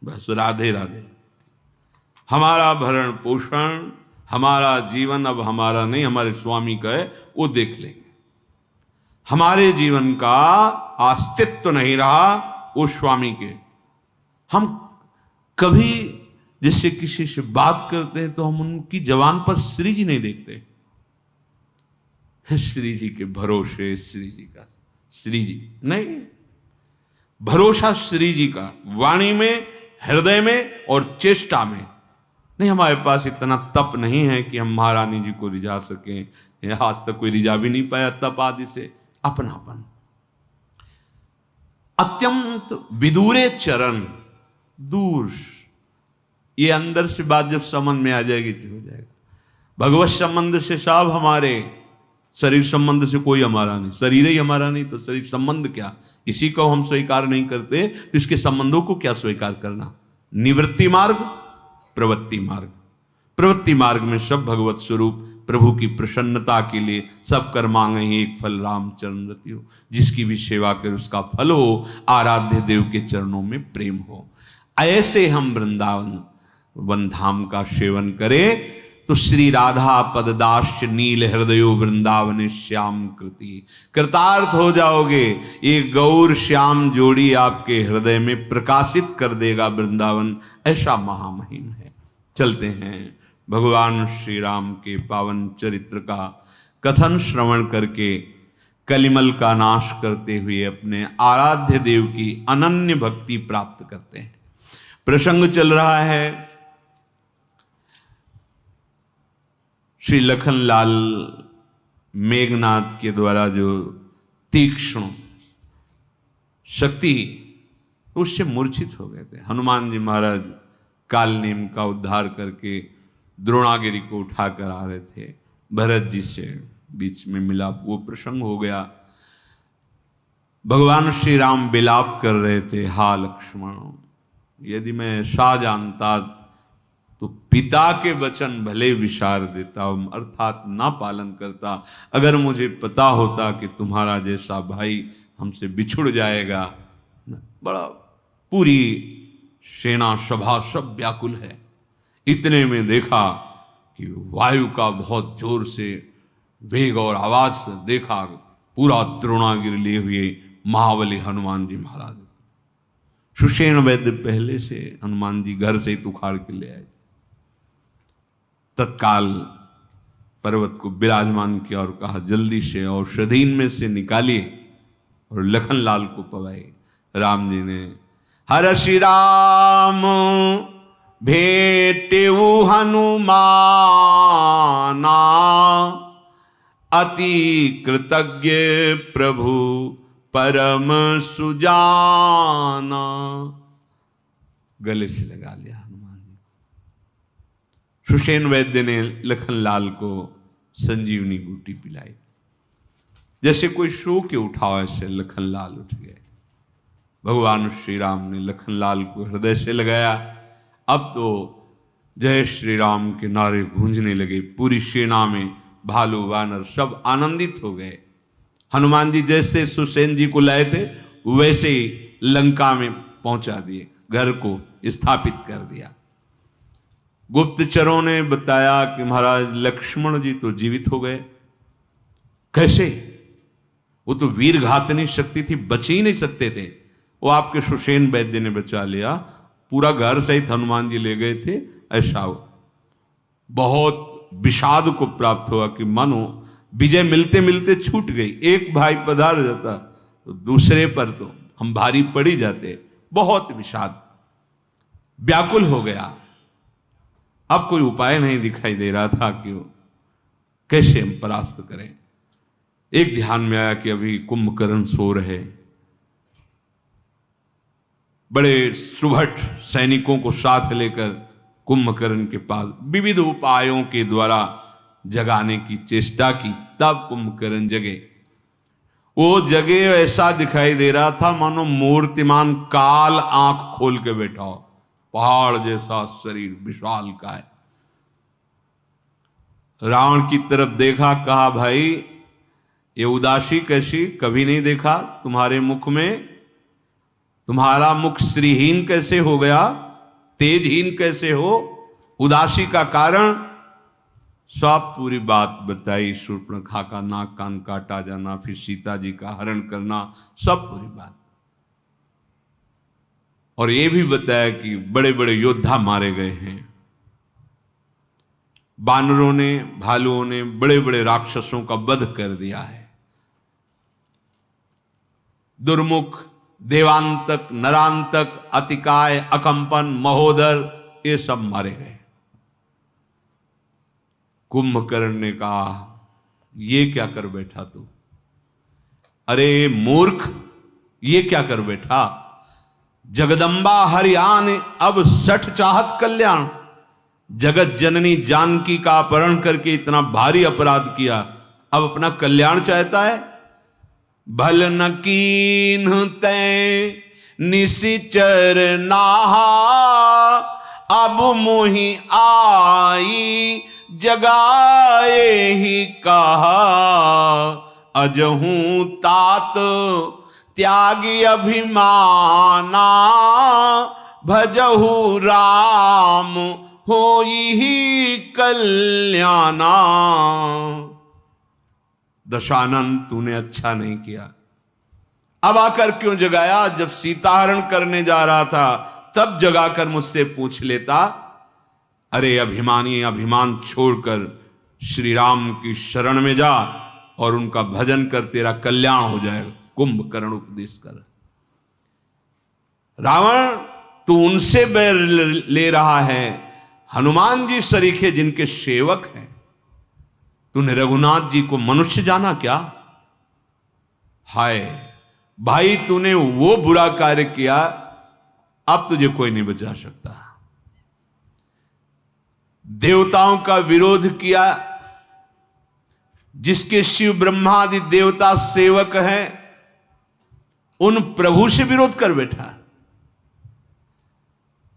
बस राधे राधे। हमारा भरण पोषण, हमारा जीवन अब हमारा नहीं, हमारे स्वामी का है, वो देख लेंगे। हमारे जीवन का अस्तित्व नहीं रहा, वो स्वामी के। हम कभी जैसे किसी से बात करते हैं तो हम उनकी जबान पर श्री जी नहीं देखते, श्री जी के भरोसे, श्री जी का, श्री जी नहीं, भरोसा श्री जी का वाणी में, हृदय में और चेष्टा में नहीं। हमारे पास इतना तप नहीं है कि हम महारानी जी को रिझा सकें, आज तक कोई रिझा भी नहीं पाया तप आदि से। अपनापन, अत्यंत विदूरे चरण, दूर, ये अंदर से बात जब समझ में आ जाएगी तो हो जाएगा। भगवत संबंध से सब हमारे, शरीर संबंध से कोई हमारा नहीं, शरीर ही हमारा नहीं तो शरीर संबंध क्या, इसी को हम स्वीकार नहीं करते तो इसके संबंधों को क्या स्वीकार करना। निवृत्ति मार्ग, प्रवृत्ति मार्ग, प्रवृत्ति मार्ग में सब भगवत स्वरूप, प्रभु की प्रसन्नता के लिए सब कर मांगे एक फल, राम चरण रति हो। जिसकी भी सेवा करे उसका फल हो, आराध्य देव के चरणों में प्रेम हो। ऐसे हम वृंदावन वन धाम का सेवन करें तो श्री राधा पददास्य नील हृदयो वृंदावन श्याम कृति, कृतार्थ हो जाओगे। ये गौर श्याम जोड़ी आपके हृदय में प्रकाशित कर देगा वृंदावन, ऐसा महामहिम है। चलते हैं भगवान श्री राम के पावन चरित्र का कथन श्रवण करके कलिमल का नाश करते हुए अपने आराध्य देव की अनन्य भक्ति प्राप्त करते हैं। प्रसंग चल रहा है श्री लखनलाल मेघनाथ के द्वारा जो तीक्ष्ण शक्ति, उससे मूर्छित हो गए थे। हनुमान जी महाराज कालनेम का उद्धार करके द्रोणागिरी को उठाकर आ रहे थे, भरत जी से बीच में मिलाप, वो प्रसंग हो गया। भगवान श्री राम विलाप कर रहे थे, हा लक्ष्मण, यदि मैं सा जानता तो पिता के वचन भले विसार देता, अर्थात ना पालन करता। अगर मुझे पता होता कि तुम्हारा जैसा भाई हमसे बिछुड़ जाएगा, बड़ा पूरी सेना सभा सब व्याकुल है। इतने में देखा कि वायु का बहुत जोर से वेग और आवाज से देखा, पूरा द्रोणागिरि लिए हुए महाबली हनुमान जी महाराज। सुषेण वैद्य पहले से हनुमान जी घर से ही उखाड़ के ले आए। तत्काल पर्वत को विराजमान किया और कहा जल्दी से औषधीन में से निकालिए और लखनलाल को पवाए। राम जी ने हर श्री राम भेटेऊ हनुमाना, अति कृतज्ञ प्रभु परम सुजाना। गले से लगा लिया हनुमान जी को। सुषेण वैद्य ने लखनलाल को संजीवनी बूटी पिलाई। जैसे कोई सो के उठा ऐसे लखनलाल उठ गए। भगवान श्री राम ने लखनलाल को हृदय से लगाया। अब तो जय श्री राम के नारे गूंजने लगे। पूरी सेना में भालू वानर सब आनंदित हो गए। हनुमान जी जैसे सुषेण जी को लाए थे वैसे ही लंका में पहुंचा दिए, घर को स्थापित कर दिया। गुप्तचरों ने बताया कि महाराज लक्ष्मण जी तो जीवित हो गए। कैसे? वो तो वीर घातनी शक्ति थी, बच ही नहीं सकते थे। वो आपके सुषेण वैद्य ने बचा लिया। पूरा घर सहित हनुमान जी ले गए थे। ऐसा हो बहुत विषाद को प्राप्त हुआ कि मानो विजय मिलते मिलते छूट गई। एक भाई पधार जाता तो दूसरे पर तो हम भारी पड़ ही जाते। बहुत विषाद, व्याकुल हो गया। अब कोई उपाय नहीं दिखाई दे रहा था कि कैसे हम परास्त करें। एक ध्यान में आया कि अभी कुंभकर्ण सो रहे। बड़े सुभट सैनिकों को साथ लेकर कुंभकर्ण के पास विविध उपायों के द्वारा जगाने की चेष्टा की। तब कुंभकर्ण जगे। वो जगे ऐसा दिखाई दे रहा था मानो मूर्तिमान काल आंख खोल के बैठा हो। पहाड़ जैसा शरीर विशाल का है। रावण की तरफ देखा, कहा भाई ये उदासी कैसी, कभी नहीं देखा तुम्हारे मुख में। तुम्हारा मुख श्रीहीन कैसे हो गया, तेजहीन कैसे हो, उदासी का कारण। सब पूरी बात बताई। शूर्पणखा का नाक कान काटा जाना, फिर सीता जी का हरण करना, सब पूरी बात। और ये भी बताया कि बड़े बड़े योद्धा मारे गए हैं। बानरों ने, भालुओं ने बड़े बड़े राक्षसों का वध कर दिया है। दुर्मुख, देवांतक, नरांतक, अतिकाय, अकंपन, महोदर, ये सब मारे गए। कुंभकर्ण ने कहा ये क्या कर बैठा तू? अरे मूर्ख, ये क्या कर बैठा? जगदम्बा हरियान अब सठ चाहत कल्याण। जगत जननी जानकी का अपहरण करके इतना भारी अपराध किया, अब अपना कल्याण चाहता है। भल न कीन्ह तै निशिचर नाहा, अब मोहि आई जगाए ही कहा। अजहूं तात त्यागी अभिमाना, भजहु राम होई ही कल्याणा। दशानन तूने अच्छा नहीं किया। अब आकर क्यों जगाया? जब सीताहरण करने जा रहा था तब जगाकर मुझसे पूछ लेता। अरे अभिमानी, अभिमान छोड़कर श्री राम की शरण में जा और उनका भजन कर, तेरा कल्याण हो जाएगा। कुंभकर्ण उपदेश कर। रावण तू उनसे बैर ले रहा है, हनुमान जी सरीखे जिनके सेवक हैं। तूने रघुनाथ जी को मनुष्य जाना क्या? हाय भाई, तूने वो बुरा कार्य किया, अब तुझे कोई नहीं बचा सकता। देवताओं का विरोध किया, जिसके शिव ब्रह्मादि देवता सेवक हैं, उन प्रभु से विरोध कर बैठा।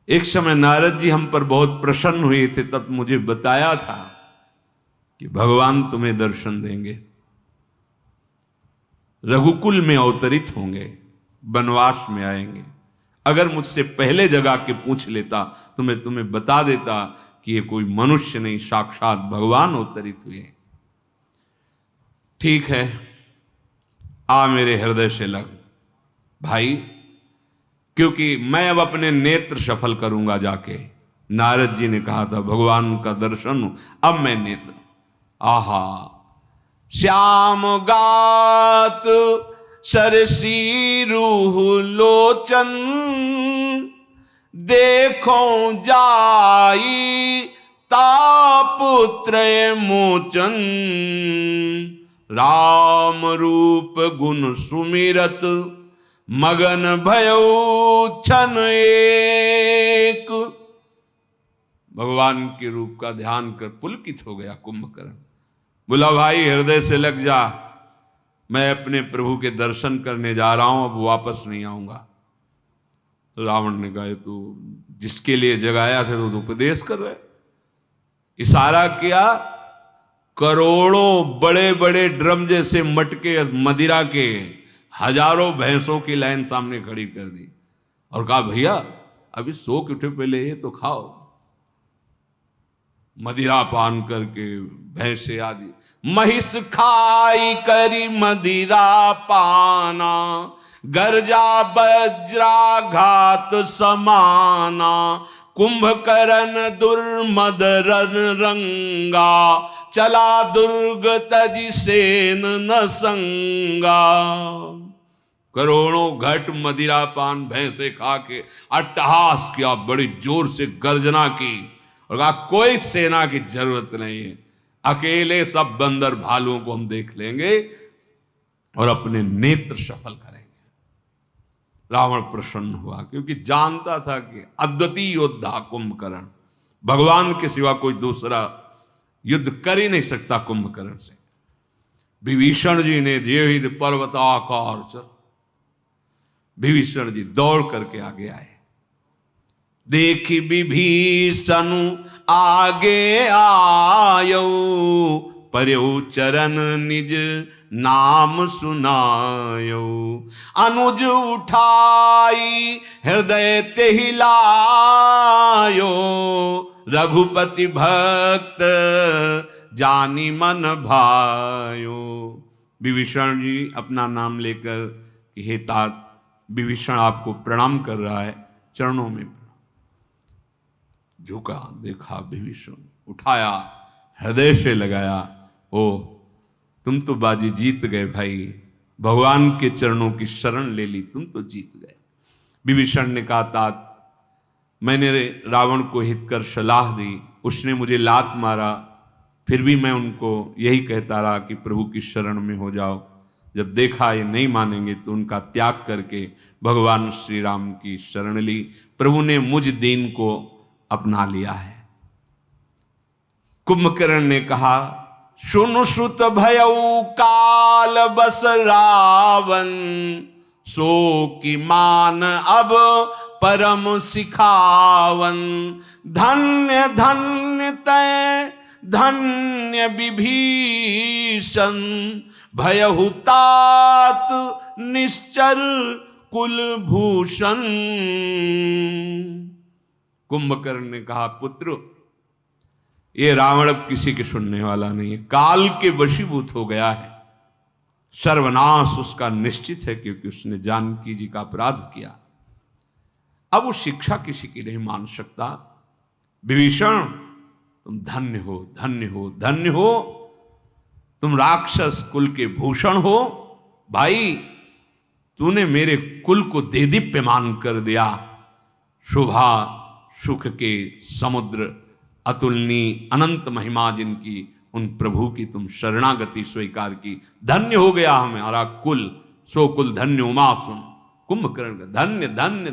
एक समय नारद जी हम पर बहुत प्रसन्न हुए थे, तब मुझे बताया था कि भगवान तुम्हें दर्शन देंगे, रघुकुल में अवतरित होंगे, वनवास में आएंगे। अगर मुझसे पहले जगा के पूछ लेता तो मैं तुम्हें बता देता कि ये कोई मनुष्य नहीं, साक्षात भगवान अवतरित हुए। ठीक है, आ मेरे हृदय से लग भाई, क्योंकि मैं अब अपने नेत्र सफल करूंगा जाके। नारद जी ने कहा था भगवान का दर्शन, अब मैं नेत्र, आहा श्याम गात सरसी रूह लोचन, देखो जाई तापुत्र मोचन, राम रूप गुण सुमिरत, मगन भयो छन एक। भगवान के रूप का ध्यान कर पुलकित हो गया कुंभकर्ण। बोला भाई हृदय से लग जा, मैं अपने प्रभु के दर्शन करने जा रहा हूं, अब वापस नहीं आऊंगा। रावण ने कहा तो जिसके लिए जगाया था तो उपदेश कर रहे। इशारा किया, करोड़ों बड़े बड़े ड्रम जैसे मटके मदिरा के, हजारों भैंसों की लाइन सामने खड़ी कर दी और कहा भैया अभी सो के उठे, पहले ये तो खाओ। मदिरा पान करके भैंसे आदि, महिष खाई करी मदिरा पाना, गर्जा बज्रा घात समाना, कुंभकर्ण दुर्मद रन रंगा, चला दुर्ग तज सेन न संगा। करोड़ों घट मदिरा पान भैंसे खा के अट्टहास किया, बड़ी जोर से गर्जना की और कहा कोई सेना की जरूरत नहीं है, अकेले सब बंदर भालुओं को हम देख लेंगे और अपने नेत्र सफल करेंगे। रावण प्रसन्न हुआ क्योंकि जानता था कि अद्वितीय योद्धा कुंभकर्ण, भगवान के सिवा कोई दूसरा युद्ध कर ही नहीं सकता कुंभकर्ण से। विभीषण जी ने जेहिद पर्वताकार चल, विभीषण जी दौड़ करके आगे आए। देखी विभीषण आगे आयो, पर्यु चरण निज नाम सुनायो, अनुज उठाई हृदय तेहि लायो, रघुपति भक्त जानी मन भायो। विभीषण जी अपना नाम लेकर कि हे तात, विभीषण आपको प्रणाम कर रहा है, चरणों में झुका, देखा विभीषण, उठाया, हृदय से लगाया। ओ तुम तो बाजी जीत गए भाई, भगवान के चरणों की शरण ले ली, तुम तो जीत गए। विभीषण ने कहा तात, मैंने रावण को हित कर सलाह दी, उसने मुझे लात मारा, फिर भी मैं उनको यही कहता रहा कि प्रभु की शरण में हो जाओ। जब देखा ये नहीं मानेंगे तो उनका त्याग करके भगवान श्री राम की शरण ली। प्रभु ने मुझ दीन को अपना लिया है। कुंभकर्ण ने कहा सुन सुत भयउ काल बस रावण, सो की मान अब परम सिखावन, धन्य धन्य तय धन्य विभीषण, भयहु तात निश्चर कुलभूषण। कुंभकर्ण ने कहा पुत्र, ये रावण अब किसी के सुनने वाला नहीं है, काल के वशीभूत हो गया है, सर्वनाश उसका निश्चित है क्योंकि उसने जानकी जी का अपराध किया। अब वो शिक्षा किसी की नहीं मान सकता। विभीषण तुम धन्य हो, धन्य हो, धन्य हो, तुम राक्षस कुल के भूषण हो। भाई तूने मेरे कुल को देदीप्यमान कर दिया। शोभा सुख के समुद्र, अतुलनीय अनंत महिमा जिनकी, उन प्रभु की तुम शरणागति स्वीकार की। धन्य हो गया हमारा कुल, सो कुल धन्य उमा सुन। कुंभकर्ण का धन्य धन्य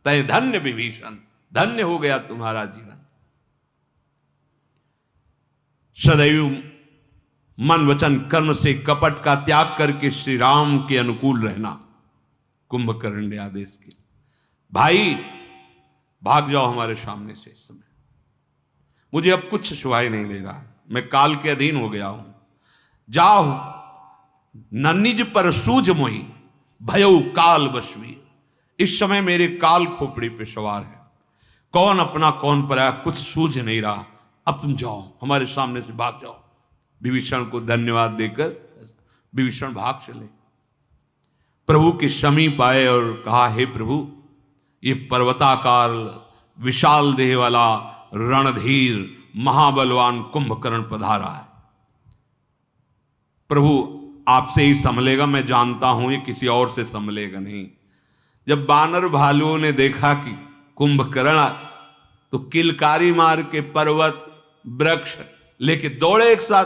तय धन्य विभीषण, धन्य हो गया तुम्हारा जीवन। सदैव मन वचन कर्म से कपट का त्याग करके श्री राम के अनुकूल रहना। कुंभकर्ण ने आदेश किया, भाई भाग जाओ हमारे सामने से, इस समय मुझे अब कुछ सुनाई नहीं दे रहा, मैं काल के अधीन हो गया हूं। जाओ न निज पर सूझ मोई, भयउ काल बसवी। इस समय मेरे काल खोपड़ी पे सवार है। कौन अपना कौन पराया कुछ सूझ नहीं रहा, अब तुम जाओ, हमारे सामने से भाग जाओ। विभीषण को धन्यवाद देकर विभीषण भाग चले। प्रभु के समीप आए और कहा, हे प्रभु, ये पर्वताकार विशाल देह वाला रणधीर महाबलवान कुंभकर्ण पधारा है। प्रभु आपसे ही संभलेगा, मैं जानता हूं ये किसी और से संभलेगा नहीं। जब बानर भालुओं ने देखा कि कुंभकर्ण, तो किलकारी मार के पर्वत वृक्ष लेके दौड़े एक साथ,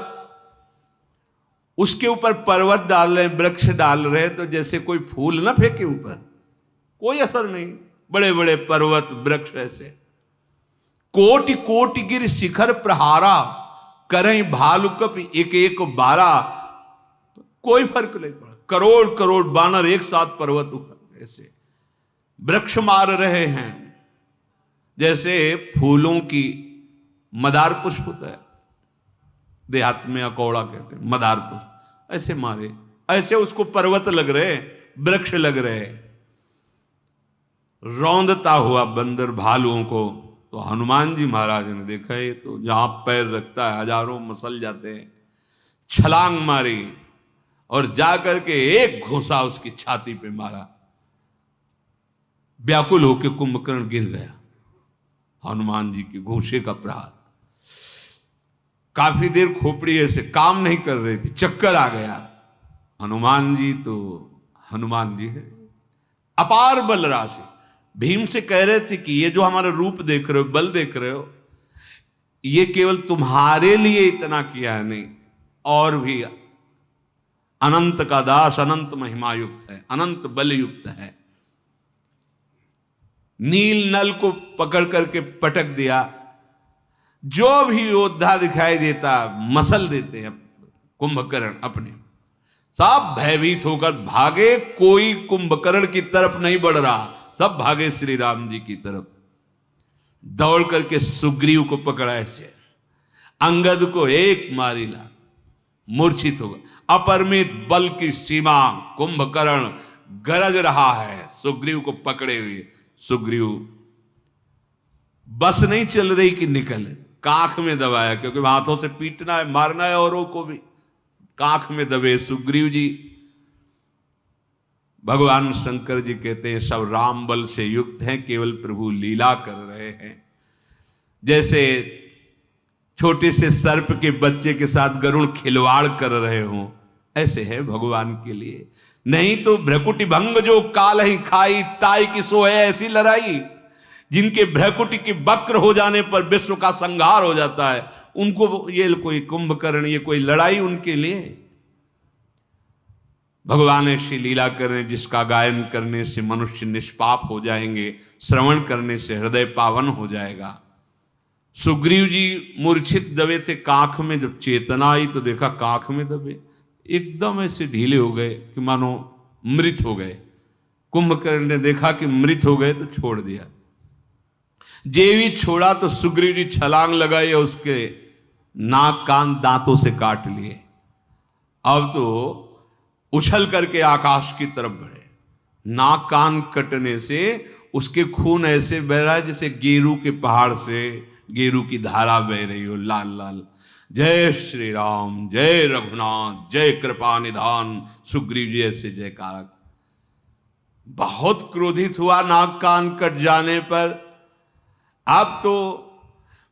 उसके ऊपर पर्वत डाल रहे, वृक्ष डाल रहे, तो जैसे कोई फूल ना फेंके ऊपर, कोई असर नहीं। बड़े बड़े पर्वत वृक्ष ऐसे, कोटि कोटि गिर शिखर प्रहारा, करें भालु कप एक एक बारा, कोई फर्क नहीं पड़ा। करोड़ करोड़ बानर एक साथ पर्वत उखड़ ऐसे वृक्ष मार रहे हैं, जैसे फूलों की मदार पुष्प होता है, देहात में अकौड़ा कहते हैं, मदार पुष्प, ऐसे मारे, ऐसे उसको पर्वत लग रहे, वृक्ष लग रहे। रौंदता हुआ बंदर भालुओं को, तो हनुमान जी महाराज ने देखा, ये तो जहां पैर रखता है हजारों मसल जाते हैं। छलांग मारी और जाकर के एक घोसा उसकी छाती पे मारा। व्याकुल होकर कुंभकर्ण गिर गया। हनुमान जी के घोषे का प्रहार, काफी देर खोपड़ी ऐसे काम नहीं कर रही थी, चक्कर आ गया। हनुमान जी तो हनुमान जी है, अपार बल राशि। भीम से कह रहे थे कि ये जो हमारा रूप देख रहे हो, बल देख रहे हो, ये केवल तुम्हारे लिए इतना किया है नहीं, और भी अनंत का दास अनंत महिमा युक्त है, अनंत बल युक्त है। नील नल को पकड़ करके पटक दिया, जो भी योद्धा दिखाई देता मसल देते हैं कुंभकर्ण अपने, सब भयभीत होकर भागे। कोई कुंभकर्ण की तरफ नहीं बढ़ रहा, सब भागे श्री राम जी की तरफ। दौड़ करके सुग्रीव को पकड़ा, ऐसे अंगद को एक मारी ला, मूर्छित हो गया। अपरिमित बल की सीमा कुंभकर्ण गरज रहा है सुग्रीव को पकड़े हुए। सुग्रीव बस नहीं चल रही कि निकले, कांख में दबाया, क्योंकि हाथों से पीटना है, मारना है औरों को भी। कांख में दबे सुग्रीव जी। भगवान शंकर जी कहते हैं सब राम बल से युक्त हैं, केवल प्रभु लीला कर रहे हैं। जैसे छोटे से सर्प के बच्चे के साथ गरुड़ खिलवाड़ कर रहे हों, ऐसे है भगवान के लिए। नहीं तो भ्रकुटी भंग जो काल ही खाई, ताई की सो है ऐसी लड़ाई। जिनके भ्रकुटी के वक्र हो जाने पर विश्व का संहार हो जाता है, उनको ये कोई कुंभकर्ण, ये कोई लड़ाई उनके लिए। भगवान ऐसी लीला करें जिसका गायन करने से मनुष्य निष्पाप हो जाएंगे, श्रवण करने से हृदय पावन हो जाएगा। सुग्रीव जी मूर्छित दबे थे कांख में, जब चेतना आई तो देखा कांख में दबे, एकदम ऐसे ढीले हो गए कि मानो मृत हो गए। कुंभकर्ण ने देखा कि मृत हो गए तो छोड़ दिया। जेवी छोड़ा तो सुग्रीव जी छलांग लगाई और उसके नाक कान दांतों से काट लिए। अब तो उछल करके आकाश की तरफ बढ़े। नाक कान कटने से उसके खून ऐसे बह रहा है जैसे गेरू के पहाड़ से गेरू की धारा बह रही हो, लाल लाल। जय श्री राम, जय रघुनाथ, जय कृपा निधान। सुग्रीव जी ऐसे जयकार। बहुत क्रोधित हुआ नाक कान कट जाने पर। अब तो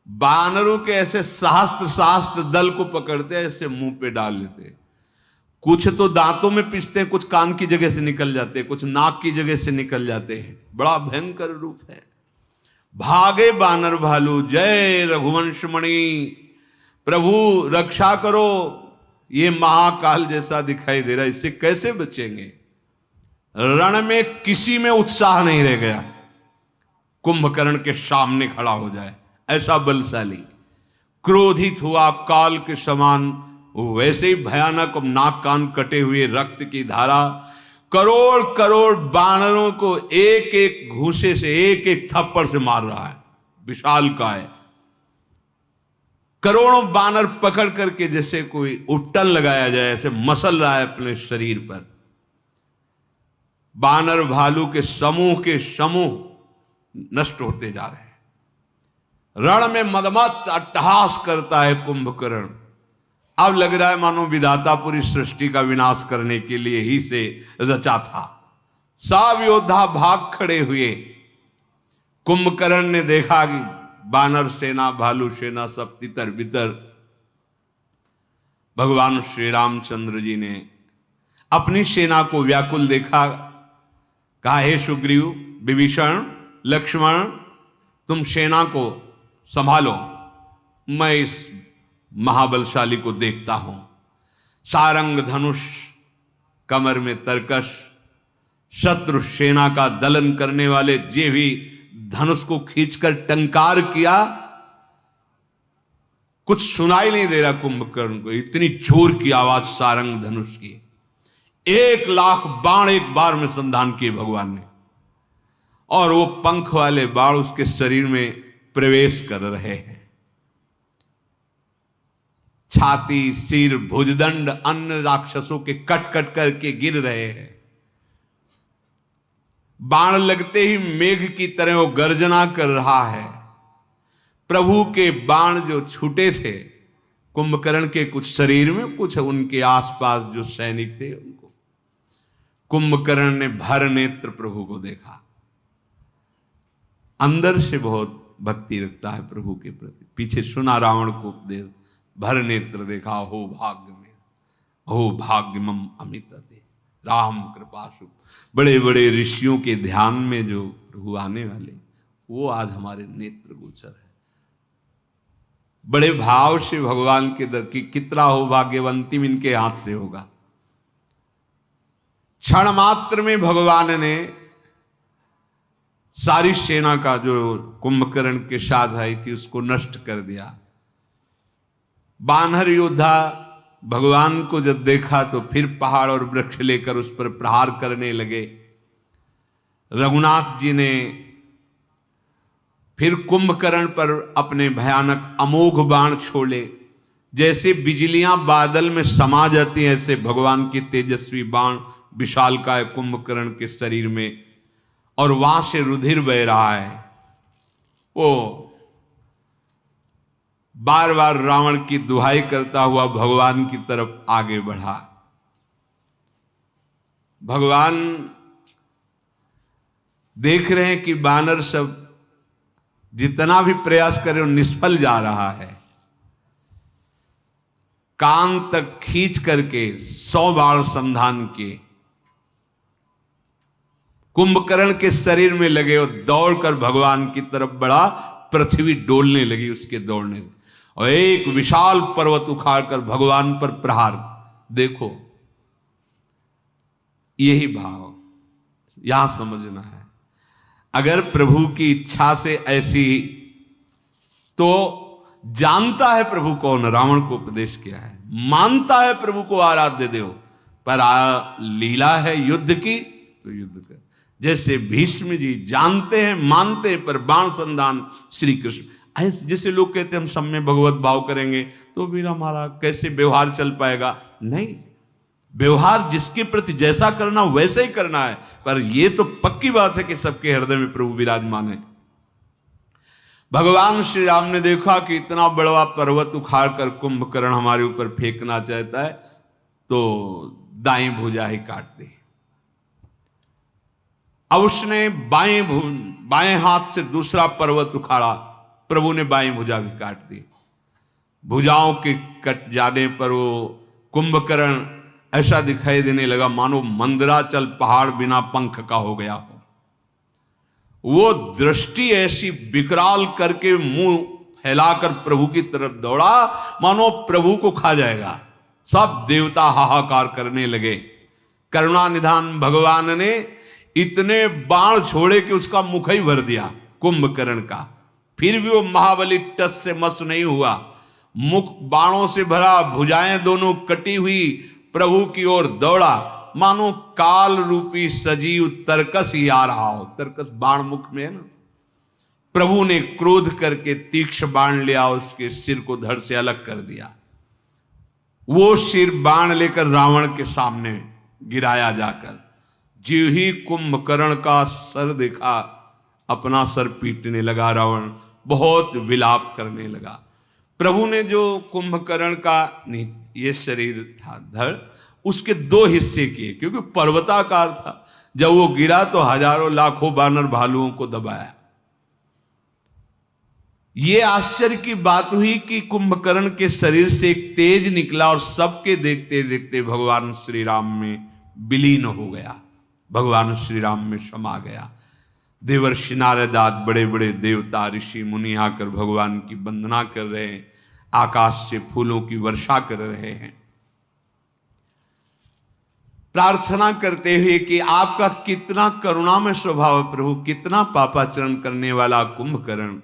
बानरों के ऐसे शास्त्र दल को पकड़ते, ऐसे मुंह पे डाल लेते। कुछ तो दांतों में पिसते, कुछ कान की जगह से निकल जाते, कुछ नाक की जगह से निकल जाते हैं। बड़ा भयंकर रूप है। भागे बानर भालू, जय रघुवंशमणि, प्रभु रक्षा करो। ये महाकाल जैसा दिखाई दे रहा है, इससे कैसे बचेंगे। रण में किसी में उत्साह नहीं रह गया कुंभकर्ण के सामने खड़ा हो जाए, ऐसा बलशाली। क्रोधित हुआ काल के समान, वैसे ही भयानक। नाक कान कटे हुए, रक्त की धारा। करोड़ करोड़ बानरों को एक एक घूसे से, एक एक थप्पड़ से मार रहा है। विशाल काय करोड़ों बानर पकड़ करके जैसे कोई उपटन लगाया जाए, ऐसे मसल रहा है अपने शरीर पर। बानर भालू के समूह नष्ट होते जा रहे हैं। रण में मदमत अट्टहास करता है कुंभकर्ण। अब लग रहा है मानो विधाता पूरी सृष्टि का विनाश करने के लिए ही से रचा था। सब योद्धा भाग खड़े हुए। कुंभकर्ण ने देखा कि बानर सेना, भालू सेना सब तितर बितर। भगवान श्री रामचंद्र जी ने अपनी सेना को व्याकुल देखा। कहा, हे सुग्रीव, विभीषण, लक्ष्मण, तुम सेना को संभालो, मैं इस महाबलशाली को देखता हूं। सारंग धनुष, कमर में तरकश, शत्रु सेना का दलन करने वाले जे भी धनुष को खींचकर टंकार किया। कुछ सुनाई नहीं दे रहा कुंभकर्ण को, इतनी जोर की आवाज सारंग धनुष की। 1,00,000 बाण एक बार में संधान किए भगवान ने, और वो पंख वाले बाण उसके शरीर में प्रवेश कर रहे हैं। छाती, सिर, भुजदंड अन्य राक्षसों के कट कट करके गिर रहे हैं। बाण लगते ही मेघ की तरह वो गर्जना कर रहा है। प्रभु के बाण जो छूटे थे कुंभकर्ण के कुछ शरीर में, कुछ उनके आसपास जो सैनिक थे उनको। कुंभकर्ण ने भर नेत्र प्रभु को देखा। अंदर से बहुत भक्ति रखता है प्रभु के प्रति। पीछे सुना रावण को उपदेश, भर नेत्र देखा, हो भाग्य में, हो भाग्यमम अमित दे राम कृपाशु। बड़े बड़े ऋषियों के ध्यान में जो प्रभु आने वाले, वो आज हमारे नेत्र गोचर है। बड़े भाव से भगवान के दर की, कितना हो भाग्यवंती इनके हाथ से होगा। क्षण मात्र में भगवान ने सारी सेना का जो कुंभकर्ण के साथ आई थी उसको नष्ट कर दिया। बानर योद्धा भगवान को जब देखा तो फिर पहाड़ और वृक्ष लेकर उस पर प्रहार करने लगे। रघुनाथ जी ने फिर कुंभकर्ण पर अपने भयानक अमोघ बाण छोड़े। जैसे बिजलियां बादल में समा जाती हैं, ऐसे भगवान की तेजस्वी बाण विशालकाय कुंभकर्ण के शरीर में, और वहां से रुधिर बह रहा है। वो बार बार रावण की दुहाई करता हुआ भगवान की तरफ आगे बढ़ा। भगवान देख रहे हैं कि बानर सब जितना भी प्रयास करे वो निष्फल जा रहा है। कान तक खींच करके 100 बाण संधान किए, कुंभकर्ण के शरीर में लगे और दौड़कर भगवान की तरफ बढ़ा। पृथ्वी डोलने लगी उसके दौड़ने से, और एक विशाल पर्वत उखाड़कर भगवान पर प्रहार। देखो, यही भाव यहां समझना है। अगर प्रभु की इच्छा से ऐसी, तो जानता है प्रभु कौन, रावण को उपदेश किया है, मानता है प्रभु को आराध्य देव, पर लीला है युद्ध की तो युद्ध कर। जैसे भीष्म जी जानते हैं, मानते हैं, पर बाण संधान श्री कृष्ण। ऐसे जैसे लोग कहते हैं हम सब में भगवत भाव करेंगे तो फिर हमारा कैसे व्यवहार चल पाएगा। नहीं, व्यवहार जिसके प्रति जैसा करना वैसे ही करना है, पर यह तो पक्की बात है कि सबके हृदय में प्रभु विराजमान है। भगवान श्री राम ने देखा कि इतना बड़ा पर्वत उखाड़ कर कुंभकर्ण हमारे ऊपर फेंकना चाहता है, तो दाएं भुजा ही काट दी। अब उसने बाएं हाथ से दूसरा पर्वत उखाड़ा, प्रभु ने बाएं भुजा भी काट दी। भुजाओं के कट जाने पर वो कुंभकर्ण ऐसा दिखाई देने लगा मानो मंदराचल पहाड़ बिना पंख का हो गया हो। वो दृष्टि ऐसी विकराल करके मुंह फैलाकर प्रभु की तरफ दौड़ा मानो प्रभु को खा जाएगा। सब देवता हाहाकार करने लगे। करुणा निधान भगवान ने इतने बाण छोड़े कि उसका मुख ही भर दिया कुंभकर्ण का। फिर भी वो महाबली टस से मस नहीं हुआ। मुख बाणों से भरा, भुजाएं दोनों कटी हुई, प्रभु की ओर दौड़ा मानो काल रूपी सजीव तरकस ही आ रहा हो। तरकस बाण मुख में है ना। प्रभु ने क्रोध करके तीक्ष्ण बाण लिया, उसके सिर को धड़ से अलग कर दिया। वो सिर बाण लेकर रावण के सामने गिराया जाकर। जो ही कुंभकर्ण का सर देखा, अपना सर पीटने लगा रावण। बहुत विलाप करने लगा। प्रभु ने जो कुंभकर्ण का ये शरीर था धड़, उसके दो हिस्से किए, क्योंकि पर्वताकार था। जब वो गिरा तो हजारों लाखों बानर भालुओं को दबाया। ये आश्चर्य की बात हुई कि कुंभकर्ण के शरीर से एक तेज निकला और सबके देखते देखते भगवान श्री राम में विलीन हो गया, भगवान श्री राम में समा गया। देवर्षि नारद आदि बड़े बड़े देवता ऋषि मुनि आकर भगवान की वंदना कर रहे हैं, आकाश से फूलों की वर्षा कर रहे हैं, प्रार्थना करते हुए कि आपका कितना करुणामय स्वभाव है प्रभु, कितना पापाचरण करने वाला कुंभकर्ण,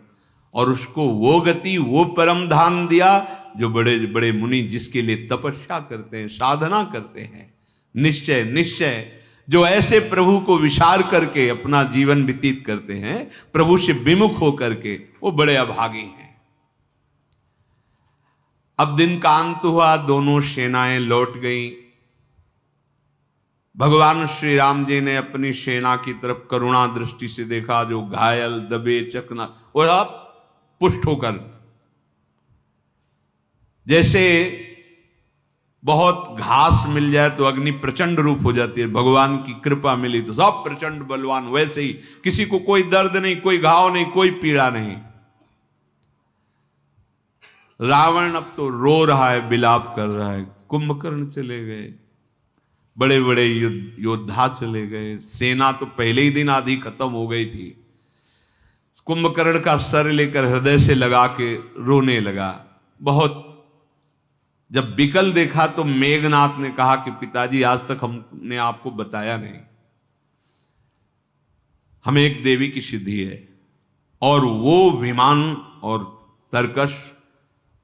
और उसको वो गति वो परम धाम दिया जो बड़े बड़े मुनि जिसके लिए तपस्या करते हैं, साधना करते हैं। निश्चय निश्चय जो ऐसे प्रभु को विचार करके अपना जीवन व्यतीत करते हैं, प्रभु से विमुख होकर के, वो बड़े अभागी हैं। अब दिन का अंत हुआ, दोनों सेनाएं लौट गईं। भगवान श्री राम जी ने अपनी सेना की तरफ करुणा दृष्टि से देखा, जो घायल दबे चकना, और आप पुष्ट होकर, जैसे बहुत घास मिल जाए तो अग्नि प्रचंड रूप हो जाती है, भगवान की कृपा मिली तो सब प्रचंड बलवान, वैसे ही किसी को कोई दर्द नहीं, कोई घाव नहीं, कोई पीड़ा नहीं। रावण अब तो रो रहा है, विलाप कर रहा है। कुंभकर्ण चले गए, बड़े बड़े योद्धा चले गए, सेना तो पहले ही दिन आधी खत्म हो गई थी। कुंभकर्ण का सर लेकर हृदय से लगा के रोने लगा बहुत। जब विकल देखा तो मेघनाथ ने कहा कि पिताजी, आज तक हमने आपको बताया नहीं, हमें एक देवी की सिद्धि है, और वो विमान और तरकश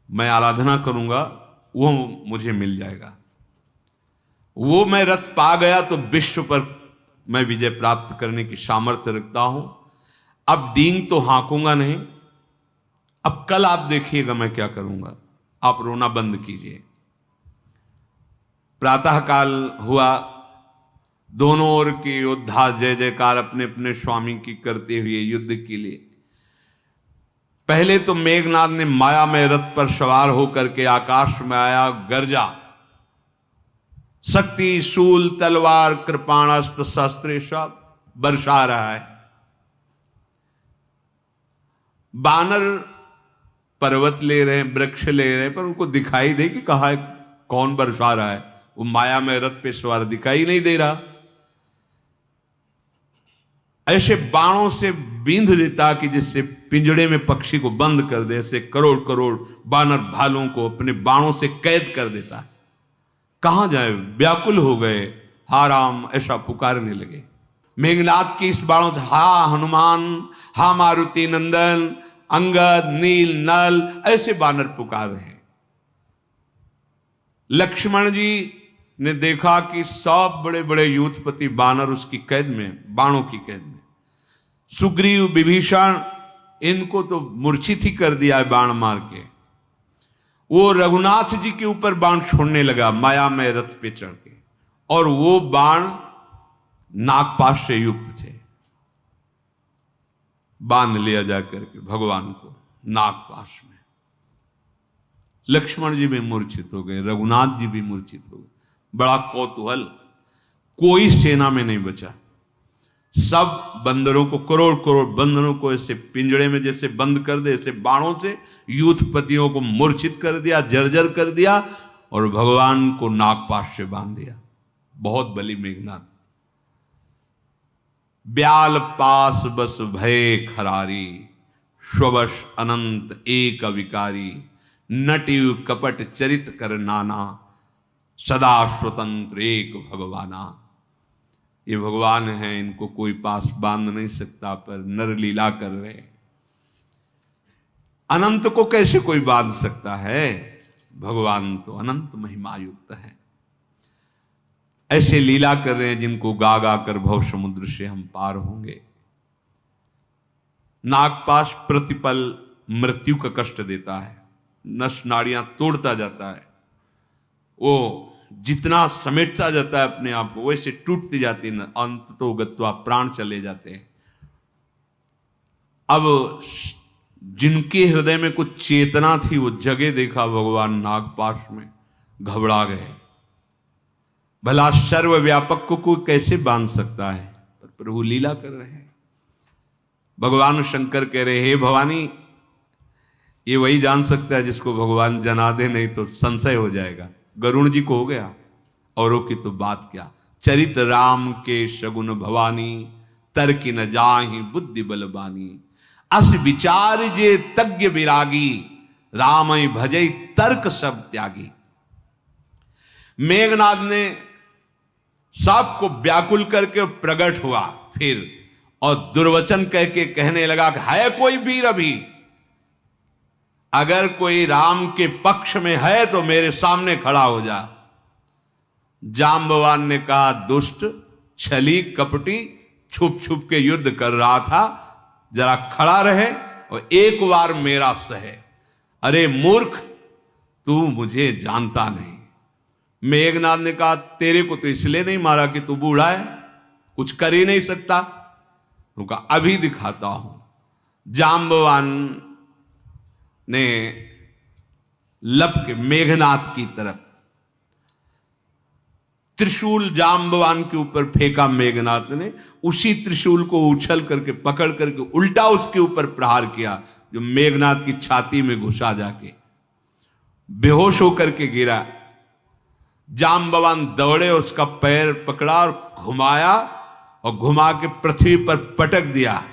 मैं आराधना करूंगा, वो मुझे मिल जाएगा। वो मैं रथ पा गया तो विश्व पर मैं विजय प्राप्त करने की सामर्थ्य रखता हूं। अब डींग तो हाँकूंगा नहीं, अब कल आप देखिएगा मैं क्या करूंगा, आप रोना बंद कीजिए। प्रातःकाल हुआ, दोनों ओर के योद्धा जय जयकार अपने अपने स्वामी की करते हुए युद्ध के लिए। पहले तो मेघनाथ ने माया में रथ पर सवार होकर के आकाश में आया, गरजा, शक्ति शूल तलवार कृपाणास्त्र शस्त्र सब बरसा रहा है। बानर पर्वत ले रहे हैं, वृक्ष ले रहे हैं, पर उनको दिखाई दे कि कहा है कौन बरसा रहा है, वो माया में रथ पे सवार दिखाई नहीं दे रहा। ऐसे बाणों से बींध देता कि जिससे पिंजड़े में पक्षी को बंद कर दे, ऐसे करोड़ करोड़ बानर भालुओं को अपने बाणों से कैद कर देता। कहां जाए, व्याकुल हो गए, हा राम ऐसा पुकारने लगे। मेघनाथ की इस बाणों से हा हनुमान, हा मारुति नंदन, अंगद, नील, नल, ऐसे बानर पुकार रहे हैं। लक्ष्मण जी ने देखा कि सब बड़े बड़े यूथपति बानर उसकी कैद में, बाणों की कैद में। सुग्रीव, विभीषण, इनको तो मूर्छित ही कर दिया है बाण मार के। वो रघुनाथ जी के ऊपर बाण छोड़ने लगा माया में रथ पे चढ़ के, और वो बाण नागपाश से युक्त थे। बांध लिया जाकर के भगवान को नागपाश में। लक्ष्मण जी भी मूर्छित हो गए, रघुनाथ जी भी मूर्छित हो गए। बड़ा कौतूहल, कोई सेना में नहीं बचा। सब बंदरों को, करोड़ करोड़ बंदरों को ऐसे पिंजड़े में जैसे बंद कर दे, ऐसे बाणों से यूथपतियों को मूर्छित कर दिया, जर्जर कर दिया, और भगवान को नागपाश से बांध दिया। बहुत बली मेघनाथ। ब्याल पास बस भय खरारी, स्वश अनंत एक अविकारी, नटिव कपट चरित कर नाना, सदा स्वतंत्र एक भगवाना। ये भगवान हैं, इनको कोई पास बांध नहीं सकता, पर नर लीला कर रहे। अनंत को कैसे कोई बांध सकता है? भगवान तो अनंत महिमा युक्त है। ऐसे लीला कर रहे हैं जिनको गा गा कर भव समुद्र से हम पार होंगे। नागपाश प्रतिपल मृत्यु का कष्ट देता है, नस नाड़ियां तोड़ता जाता है, वो जितना समेटता जाता है अपने आप को वैसे टूटती जाती है, अंत तो गत्वा प्राण चले जाते हैं। अब जिनके हृदय में कुछ चेतना थी वो जगह देखा भगवान नागपाश में, घबरा गए। भला सर्वव्यापक को कोई कैसे बांध सकता है, पर प्रभु लीला कर रहे हैं। भगवान शंकर कह रहे, हे भवानी, ये वही जान सकता है जिसको भगवान जना दे, नहीं तो संशय हो जाएगा। गरुण जी को हो गया, औरों की तो बात क्या। चरित राम के शगुन भवानी, तर्क न जाहि बुद्धि बलबानी। अस विचार जे तज्ञ विरागी, राम भजई तर्क सब त्यागी। मेघनाद ने सबको व्याकुल करके प्रकट हुआ फिर, और दुर्वचन कह के कहने लगा कि है कोई वीर अभी, अगर कोई राम के पक्ष में है तो मेरे सामने खड़ा हो जा। जाम्बवान ने कहा, दुष्ट छली कपटी, छुप छुप के युद्ध कर रहा था, जरा खड़ा रहे और एक बार मेरा सहे। अरे मूर्ख, तू मुझे जानता नहीं। मेघनाथ ने कहा, तेरे को तो इसलिए नहीं मारा कि तू बूढ़ा है, कुछ कर ही नहीं सकता। उनका अभी दिखाता हूं। जाम्बवान ने लप के मेघनाथ की तरफ त्रिशूल जाम्बवान के ऊपर फेंका। मेघनाथ ने उसी त्रिशूल को उछल करके पकड़ करके उल्टा उसके ऊपर प्रहार किया, जो मेघनाथ की छाती में घुसा, जाके बेहोश होकर के गिरा। जाम्बवान दौड़े, उसका पैर पकड़ा और घुमाया, और घुमा के पृथ्वी पर पटक दिया